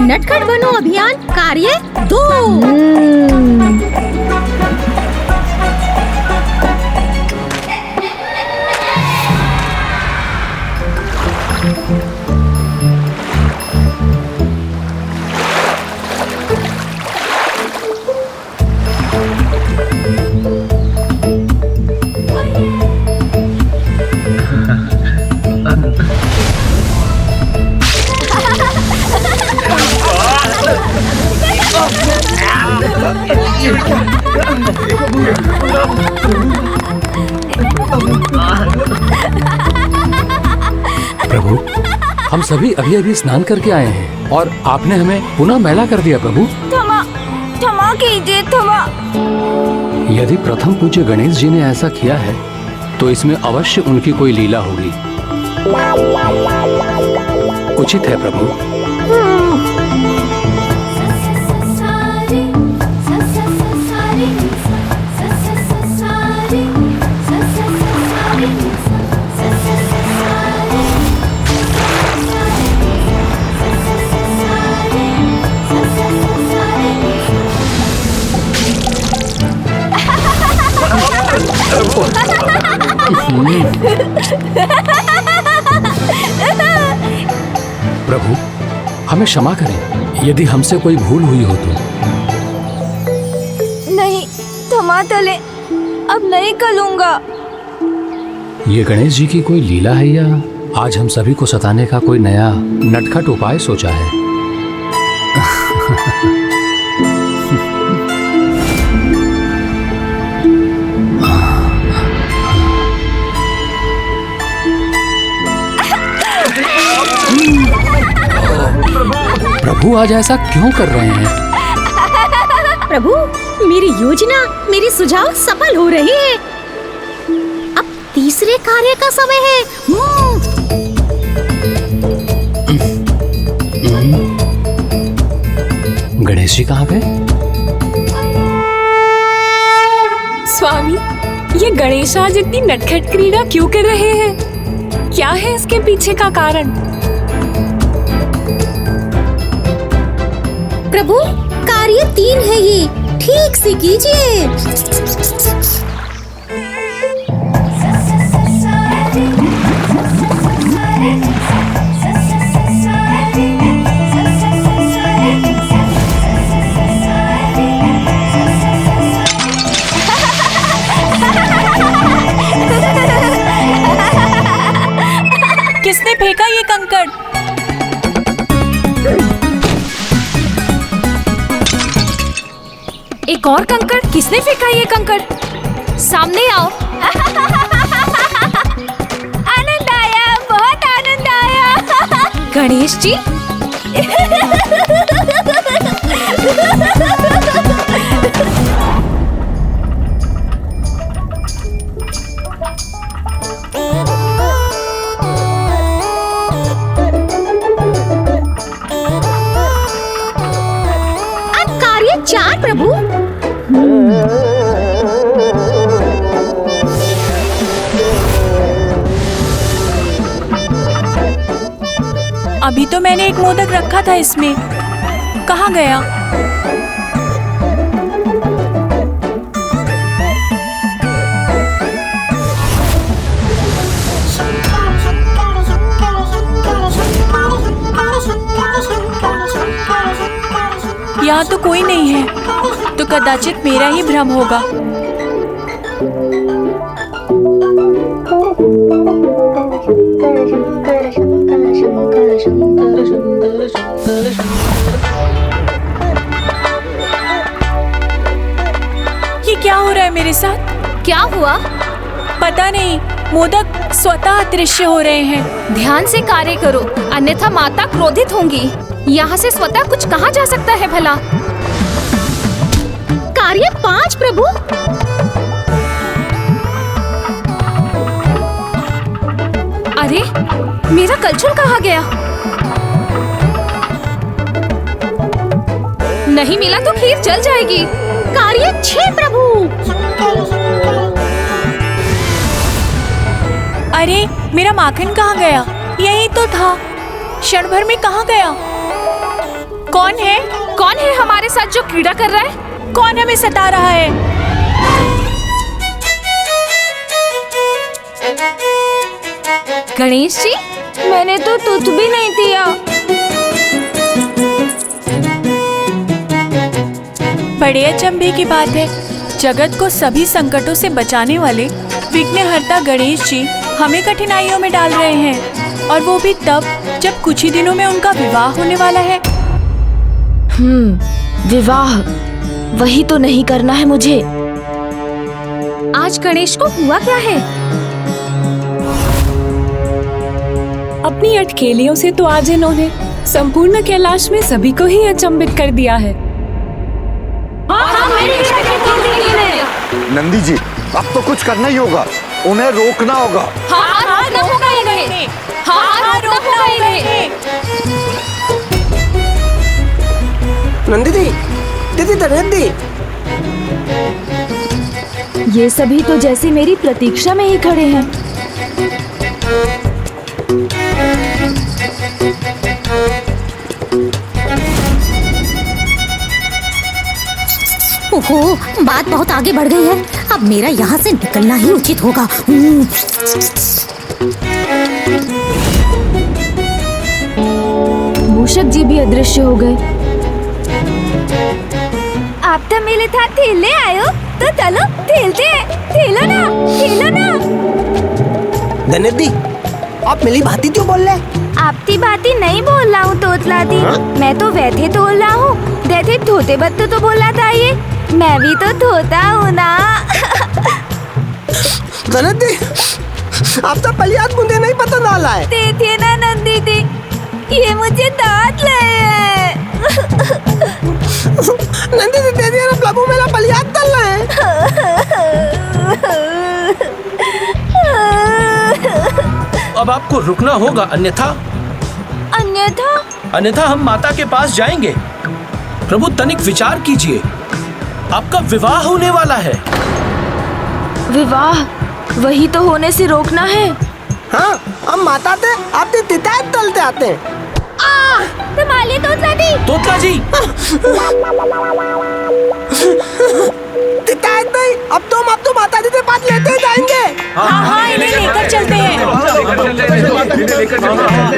नटखट बनो अभियान कार्य 2। प्रभु, हम सभी अभी अभी स्नान करके आए हैं और आपने हमें पुनः मैला कर दिया। प्रभु क्षमा कीजिए, क्षमा। यदि प्रथम पूज्य गणेश जी ने ऐसा किया है तो इसमें अवश्य उनकी कोई लीला होगी। उचित है प्रभु। प्रभु, हमें क्षमा करें यदि हमसे कोई भूल हुई हो तो। नहीं, क्षमा तले, अब नहीं करूंगा। ये गणेश जी की कोई लीला है या आज हम सभी को सताने का कोई नया नटखट उपाय सोचा है? प्रभु आज ऐसा क्यों कर रहे हैं? प्रभु, मेरी योजना, मेरी सुझाव सफल हो रही है। अब तीसरे कार्य का समय है। गणेश जी कहाँ गए? स्वामी, ये गणेश आज इतनी नटखट क्रीड़ा क्यों कर रहे हैं? क्या है इसके पीछे का कारण? प्रभु, कार्य 3 है ये, ठीक से कीजिए। किसने फेंका ये कंकड़? एक और कंकड़? किसने फेंका ये कंकड़? सामने आओ। आनंद आया, बहुत आनंद आया। गणेश जी, अब कार्य 4 प्रभु। अभी तो मैंने एक मोदक रखा था इसमें, कहाँ गया? यहाँ तो कोई नहीं है, तो कदाचित मेरा ही भ्रम होगा। ये क्या हो रहा है मेरे साथ? क्या हुआ? पता नहीं, मोदक स्वतः अदृश्य हो रहे हैं। ध्यान से कार्य करो, अन्यथा माता क्रोधित होंगी। यहाँ से स्वतः कुछ कहा जा सकता है भला? कार्य 5 प्रभु। अरे मेरा कलछुल कहाँ गया? नहीं मिला तो खीर जल जाएगी। कार्य 6 प्रभु। अरे मेरा माखन कहाँ गया? यही तो था, क्षण भर में कहाँ गया? कौन है? कौन है हमारे साथ जो क्रीड़ा कर रहा है? कौन हमें सता रहा है? गणेश जी, मैंने तो तुझ भी नहीं दिया। बड़े अचंभे की बात है, जगत को सभी संकटों से बचाने वाले विघ्नहर्ता गणेश जी हमें कठिनाइयों में डाल रहे हैं, और वो भी तब जब कुछ ही दिनों में उनका विवाह होने वाला है। विवाह वही तो नहीं करना है मुझे। आज गणेश को हुआ क्या है? अपनी अटखेलियों से तो आज इन्होंने संपूर्ण कैलाश में सभी को ही अचंभित कर दिया है। नंदी जी, अब तो कुछ करना ही होगा, उन्हें रोकना होगा। रोकना होगा इन्हें। रोकना होगा इन्हें। नंदी दी, दीदी नंदी। ये सभी तो जैसे मेरी प्रतीक्षा में ही खड़े हैं। ओहो, बात बहुत आगे बढ़ गई है। अब मेरा यहाँ से निकलना ही उचित होगा। मूषक जी भी अदृश्य हो गए। आप तो मेरे साथ खेलने आयो, तो चलो खेलते हैं। खेलो ना। धनेदी, आप मिली भांति क्यों बोल रहे? आपकी बाती नहीं बोल रहा हूँ तोतला दी। मैं तो वैसे बोल रहा हूँ जैसे धोते बत्तू तो बोला था ये। मैं भी तो धोता हूँ ना। धनेदी, आप तो पलियात मुझे नहीं पता नाला है। देखिए ना नंदी दी, ये मुझे दांत लाए हैं। नंदी दी दे दिया ना प्रभु, मेरा पलियात तल रहा है। अब आपको रुकना होगा, अन्यथा हम माता के पास जाएंगे। प्रभु तनिक विचार कीजिए, आपका विवाह होने वाला है। विवाह वही तो होने से रोकना है। हाँ, हम माता थे, आपने तितायत तलते आते हैं। संभालिए तोतला जी। तितायत नहीं, अब तो माता जी के पास लेते जाएंगे। हाँ, इन्हें लेकर चलते हैं।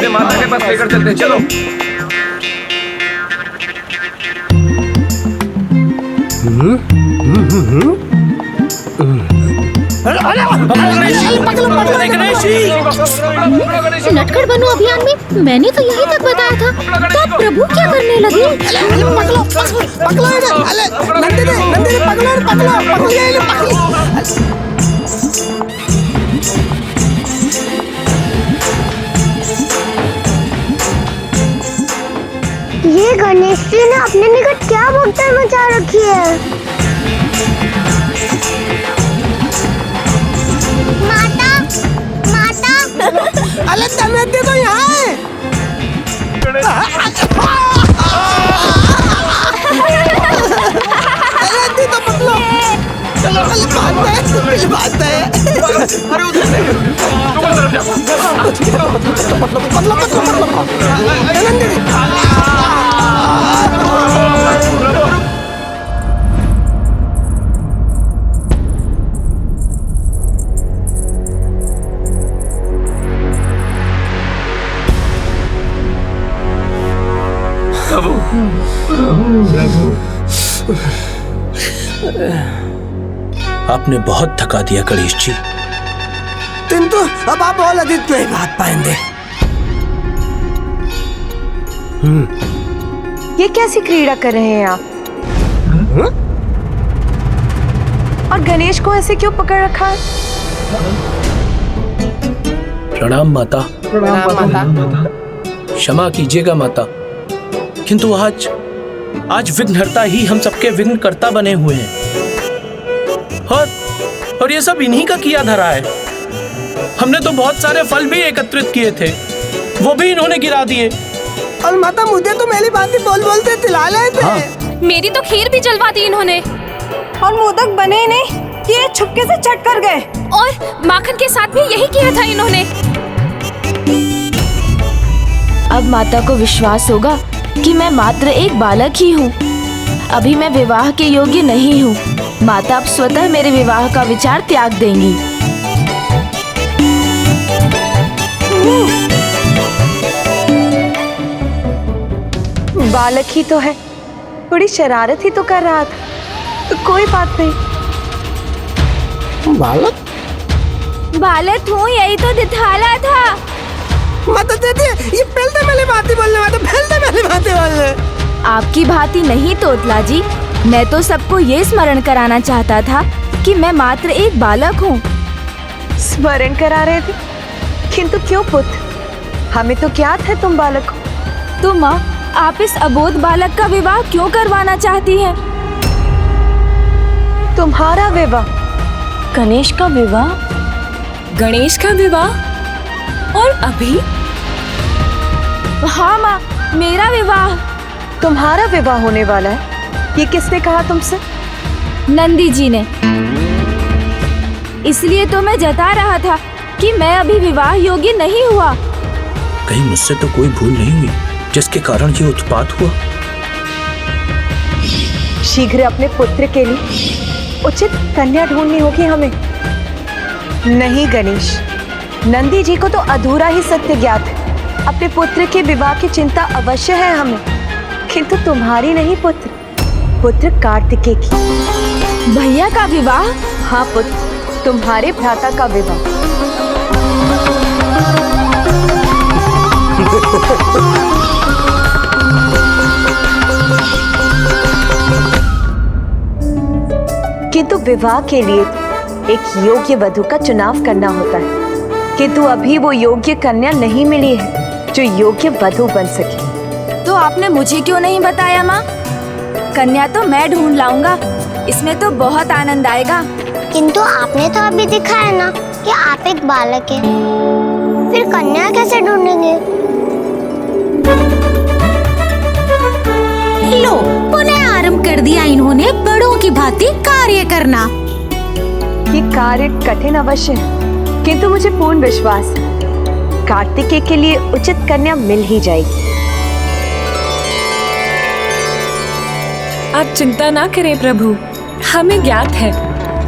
माता के पास लेकर चलते हैं, चलो। नटखट बनो अभियान में मैंने तो यही तक बताया था, तो अब प्रभु क्या करने लगे? ये गणेश जी ने अपने निकट क्या भगदड़ मचा रखी है? माता अरे दमयंती तो यहाँ है। दमयंती तो पकड़ो। चलो बात है। अरे उधर से। आपने बहुत थका दिया गणेश जी। किंतु अब आप और अधिक नहीं भाग पाएंगे। ये कैसी क्रीड़ा कर रहे हैं आप? और गणेश को ऐसे क्यों पकड़ रखा है? प्रणाम माता। क्षमा कीजिएगा माता, किंतु आज विघ्नहर्ता ही हम सबके विघ्नकर्ता बने हुए हैं और ये सब इन्हीं का किया धरा है। हमने तो बहुत सारे फल भी एकत्रित किए थे, वो भी इन्होंने गिरा दिए। और माता मुझे तो मेरी बातें बोलते तिला रहे थे। हाँ। मेरी तो खीर भी जलवा दी इन्होंने। और मोदक बने ही नहीं, ये छुपके से चट कर गए। और माखन के साथ भी यही किया था इन्होंने। अब माता को विश्वास होगा कि मैं मात्र एक बालक ही हूँ। अभी मैं विवाह के योग्य नहीं हूँ। माता अब स्वतः मेरे विवाह का विचार त्याग देंगी। बालक ही तो है, थोड़ी शरारत ही तो कर रहा था, तो कोई बात नहीं। बालक हूँ, यही तो दिखाला था। माता दीदी, ये पहले वाली बातें बोलने, माता पहले वाली बातें बोलने। आपकी भांति नहीं तोतला जी, मैं तो सबको ये स्मरण कराना चाहता था कि मैं मात्र एक बालक हूँ। स्मरण करा रहे थे, किंतु क्यों पुत्र? हमें तो ज्ञात है तुम बालक हो। तो माँ, आप इस अबोध बालक का विवाह क्यों करवाना चाहती हैं? तुम्हारा विवाह? गणेश का विवाह? गणेश का विवाह? और अभी? हाँ माँ, मेरा विवाह। तुम्हारा विवाह होने वाला है? ये किसने कहा तुमसे? नंदी जी ने। इसलिए तो मैं जता रहा था कि मैं अभी विवाह योग्य नहीं हुआ। कहीं मुझसे तो कोई भूल नहीं हुई जिसके कारण ये उत्पात हुआ? शीघ्र अपने पुत्र के लिए उचित कन्या ढूंढनी होगी हमें। नहीं गणेश, नंदी जी को तो अधूरा ही सत्य ज्ञात है। अपने पुत्र के विवाह की चिंता अवश्य है हमें, किंतु तुम्हारी नहीं पुत्र कार्तिकेय की। भैया का विवाह? हाँ पुत्र, तुम्हारे भ्राता का विवाह। किंतु विवाह के लिए एक योग्य वधू का चुनाव करना होता है, किंतु अभी वो योग्य कन्या नहीं मिली है जो योग्य वधू बन सके। तो आपने मुझे क्यों नहीं बताया माँ? कन्या तो मैं ढूंढ लाऊंगा, इसमें तो बहुत आनंद आएगा। किंतु आपने तो अभी दिखाया ना कि आप एक बालक हैं, फिर कन्या कैसे ढूंढेंगे? लो, पुनः आरंभ कर दिया इन्होंने बड़ों की भांति कार्य करना। ये कार्य कठिन अवश्य है, किंतु मुझे पूर्ण विश्वास है कार्तिकेय के लिए उचित कन्या मिल ही जाएगी। आप चिंता ना करें प्रभु, हमें ज्ञात है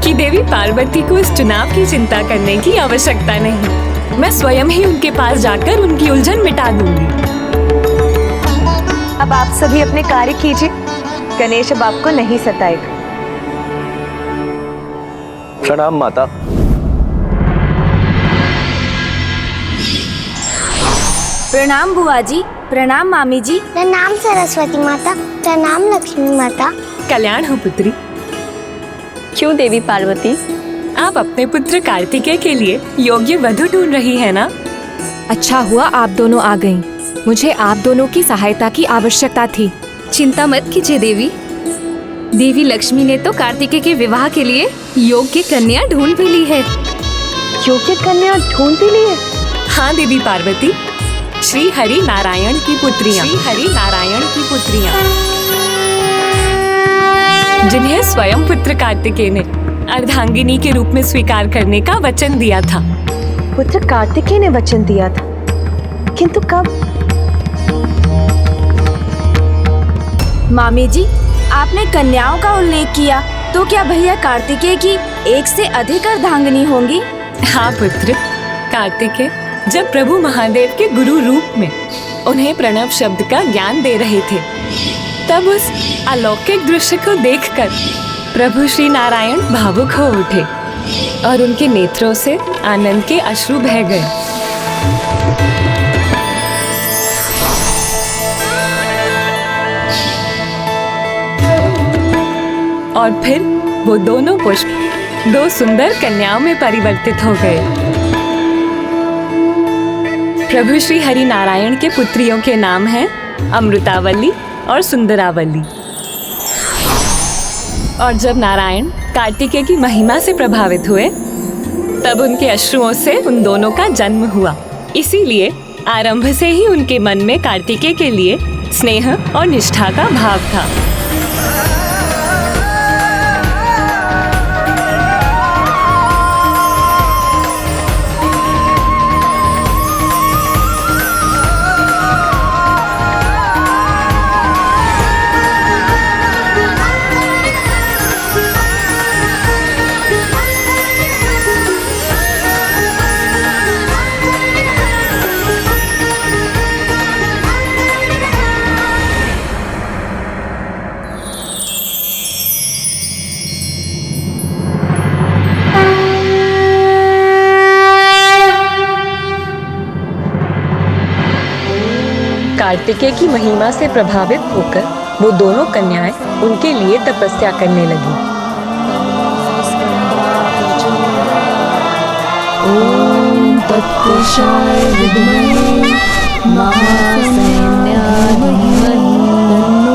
कि देवी पार्वती को इस चुनाव की चिंता करने की आवश्यकता नहीं। मैं स्वयं ही उनके पास जाकर उनकी उलझन मिटा दूंगी। अब आप सभी अपने कार्य कीजिए, गणेश अब आपको नहीं सताएगा। प्रणाम माता। प्रणाम बुआ जी, प्रणाम मामी जी। प्रणाम सरस्वती माता, प्रणाम लक्ष्मी माता। कल्याण हो पुत्री। क्यों देवी पार्वती, आप अपने पुत्र कार्तिकेय के लिए योग्य वधू ढूंढ रही है ना? अच्छा हुआ आप दोनों आ गईं। मुझे आप दोनों की सहायता की आवश्यकता थी। चिंता मत कीजिए देवी। देवी लक्ष्मी ने तो कार्तिकेय के विवाह के लिए योग्य कन्या ढूंढ भी ली है। योग्य कन्या ढूंढ भी ली है? हाँ देवी पार्वती, श्री हरि नारायण की पुत्रियाँ, श्री हरि नारायण की पुत्रियाँ, जिन्हें स्वयं पुत्र कार्तिकेय ने अर्धांगिनी के रूप में स्वीकार करने का वचन दिया था। पुत्र कार्तिकेय ने वचन दिया था, किंतु कब? मामी जी, आपने कन्याओं का उल्लेख किया, तो क्या भैया कार्तिकेय की एक से अधिक अर्धांगिनी होंगी? हाँ पुत्र, कार्तिकेय जब प्रभु महादेव के गुरु रूप में उन्हें प्रणव शब्द का ज्ञान दे रहे थे, तब उस अलौकिक दृश्य को देखकर प्रभु श्री नारायण भावुक हो उठे और उनके नेत्रों से आनंद के अश्रु बह गए। और फिर वो दोनों पुष्प दो सुंदर कन्याओं में परिवर्तित हो गए। प्रभु श्री हरि नारायण के पुत्रियों के नाम हैं अमृतावली और सुंदरावली। और जब नारायण कार्तिकेय की महिमा से प्रभावित हुए तब उनके अश्रुओं से उन दोनों का जन्म हुआ। इसीलिए आरंभ से ही उनके मन में कार्तिकेय के लिए स्नेह और निष्ठा का भाव था। कार्तिकेय की महिमा से प्रभावित होकर वो दोनों कन्याएं उनके लिए तपस्या करने लगी। ओम तत्पुरुषाय विद्महे महासेनाय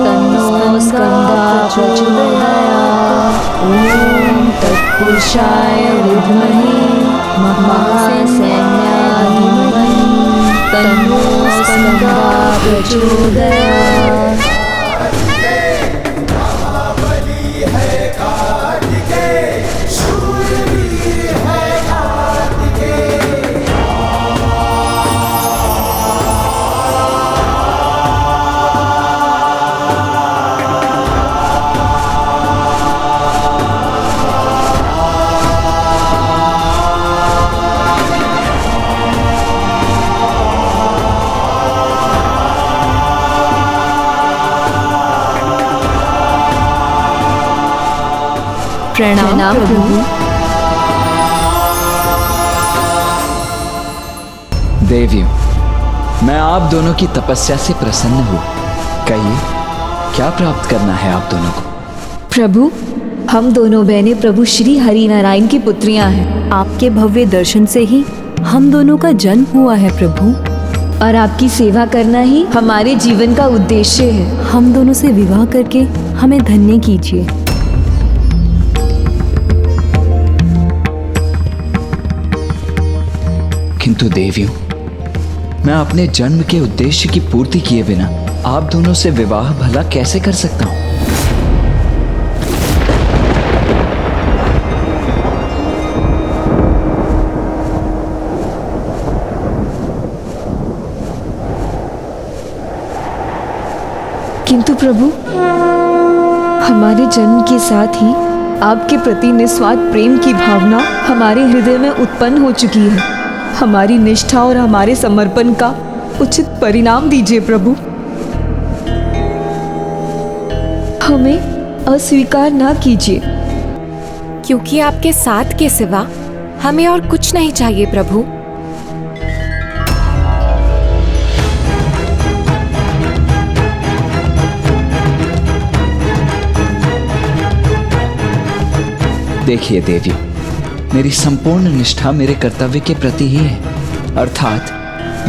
तन्नो स्कंदः प्रचोदयात्। ओम तत्पुरुषाय विद्महे महासेनाय तन्नो स्कंदः प्रचोदयात्। प्रणाम प्रभु। देवियों, मैं आप दोनों की तपस्या से प्रसन्न हूँ। कहिए, क्या प्राप्त करना है आप दोनों को? प्रभु, हम दोनों बहनें प्रभु श्री हरि नारायण की पुत्रियां हैं। आपके भव्य दर्शन से ही हम दोनों का जन्म हुआ है प्रभु, और आपकी सेवा करना ही हमारे जीवन का उद्देश्य है। हम दोनों से विवाह करके हमें धन्य कीजिए। किंतु देवियों, मैं अपने जन्म के उद्देश्य की पूर्ति किए बिना आप दोनों से विवाह भला कैसे कर सकता हूं? किंतु प्रभु, हमारे जन्म के साथ ही आपके प्रति निस्वार्थ प्रेम की भावना हमारे हृदय में उत्पन्न हो चुकी है। हमारी निष्ठा और हमारे समर्पण का उचित परिणाम दीजिए प्रभु। हमें अस्वीकार ना कीजिए, क्योंकि आपके साथ के सिवा हमें और कुछ नहीं चाहिए प्रभु। देखिए देवी, मेरी संपूर्ण निष्ठा मेरे कर्तव्य के प्रति ही है, अर्थात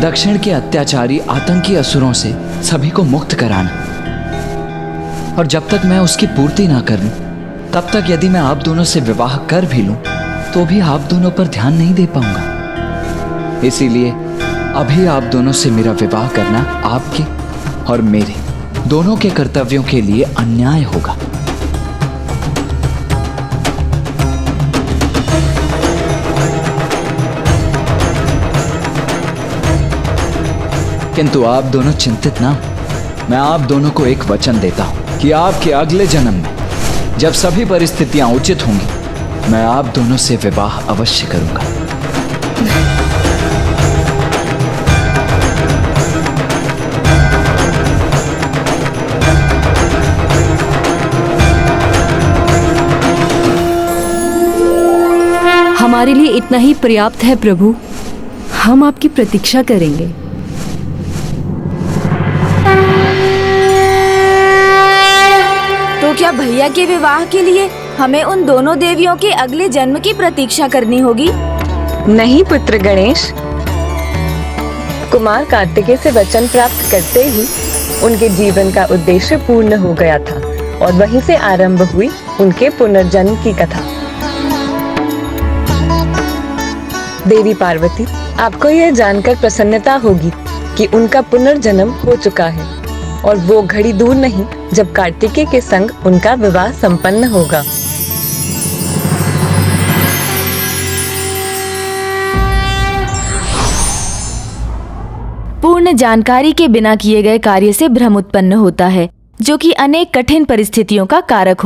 दक्षिण के अत्याचारी आतंकी असुरों से सभी को मुक्त कराना। और जब तक मैं उसकी पूर्ति ना कर लूं, तब तक यदि मैं आप दोनों से विवाह कर भी लूं, तो भी आप दोनों पर ध्यान नहीं दे पाऊंगा। इसीलिए अभी आप दोनों से मेरा विवाह करना आपके और मेरे दोनों के कर्तव्यों के लिए अन्याय होगा। किंतु आप दोनों चिंतित ना हो। मैं आप दोनों को एक वचन देता हूं कि आपके अगले जन्म में जब सभी परिस्थितियां उचित होंगी, मैं आप दोनों से विवाह अवश्य करूंगा। हमारे लिए इतना ही पर्याप्त है प्रभु। हम आपकी प्रतीक्षा करेंगे। तो क्या भैया के विवाह के लिए हमें उन दोनों देवियों के अगले जन्म की प्रतीक्षा करनी होगी? नहीं पुत्र गणेश, कुमार कार्तिकेय से वचन प्राप्त करते ही उनके जीवन का उद्देश्य पूर्ण हो गया था और वहीं से आरंभ हुई उनके पुनर्जन्म की कथा। देवी पार्वती, आपको यह जानकर प्रसन्नता होगी कि उनका पुनर्जन्म हो चुका है और वो घड़ी दूर नहीं जब कार्तिकेय के संग उनका विवाह संपन्न होगा। पूर्ण जानकारी के बिना किए गए कार्य से भ्रम उत्पन्न होता है, जो कि अनेक कठिन परिस्थितियों का कारक होता है।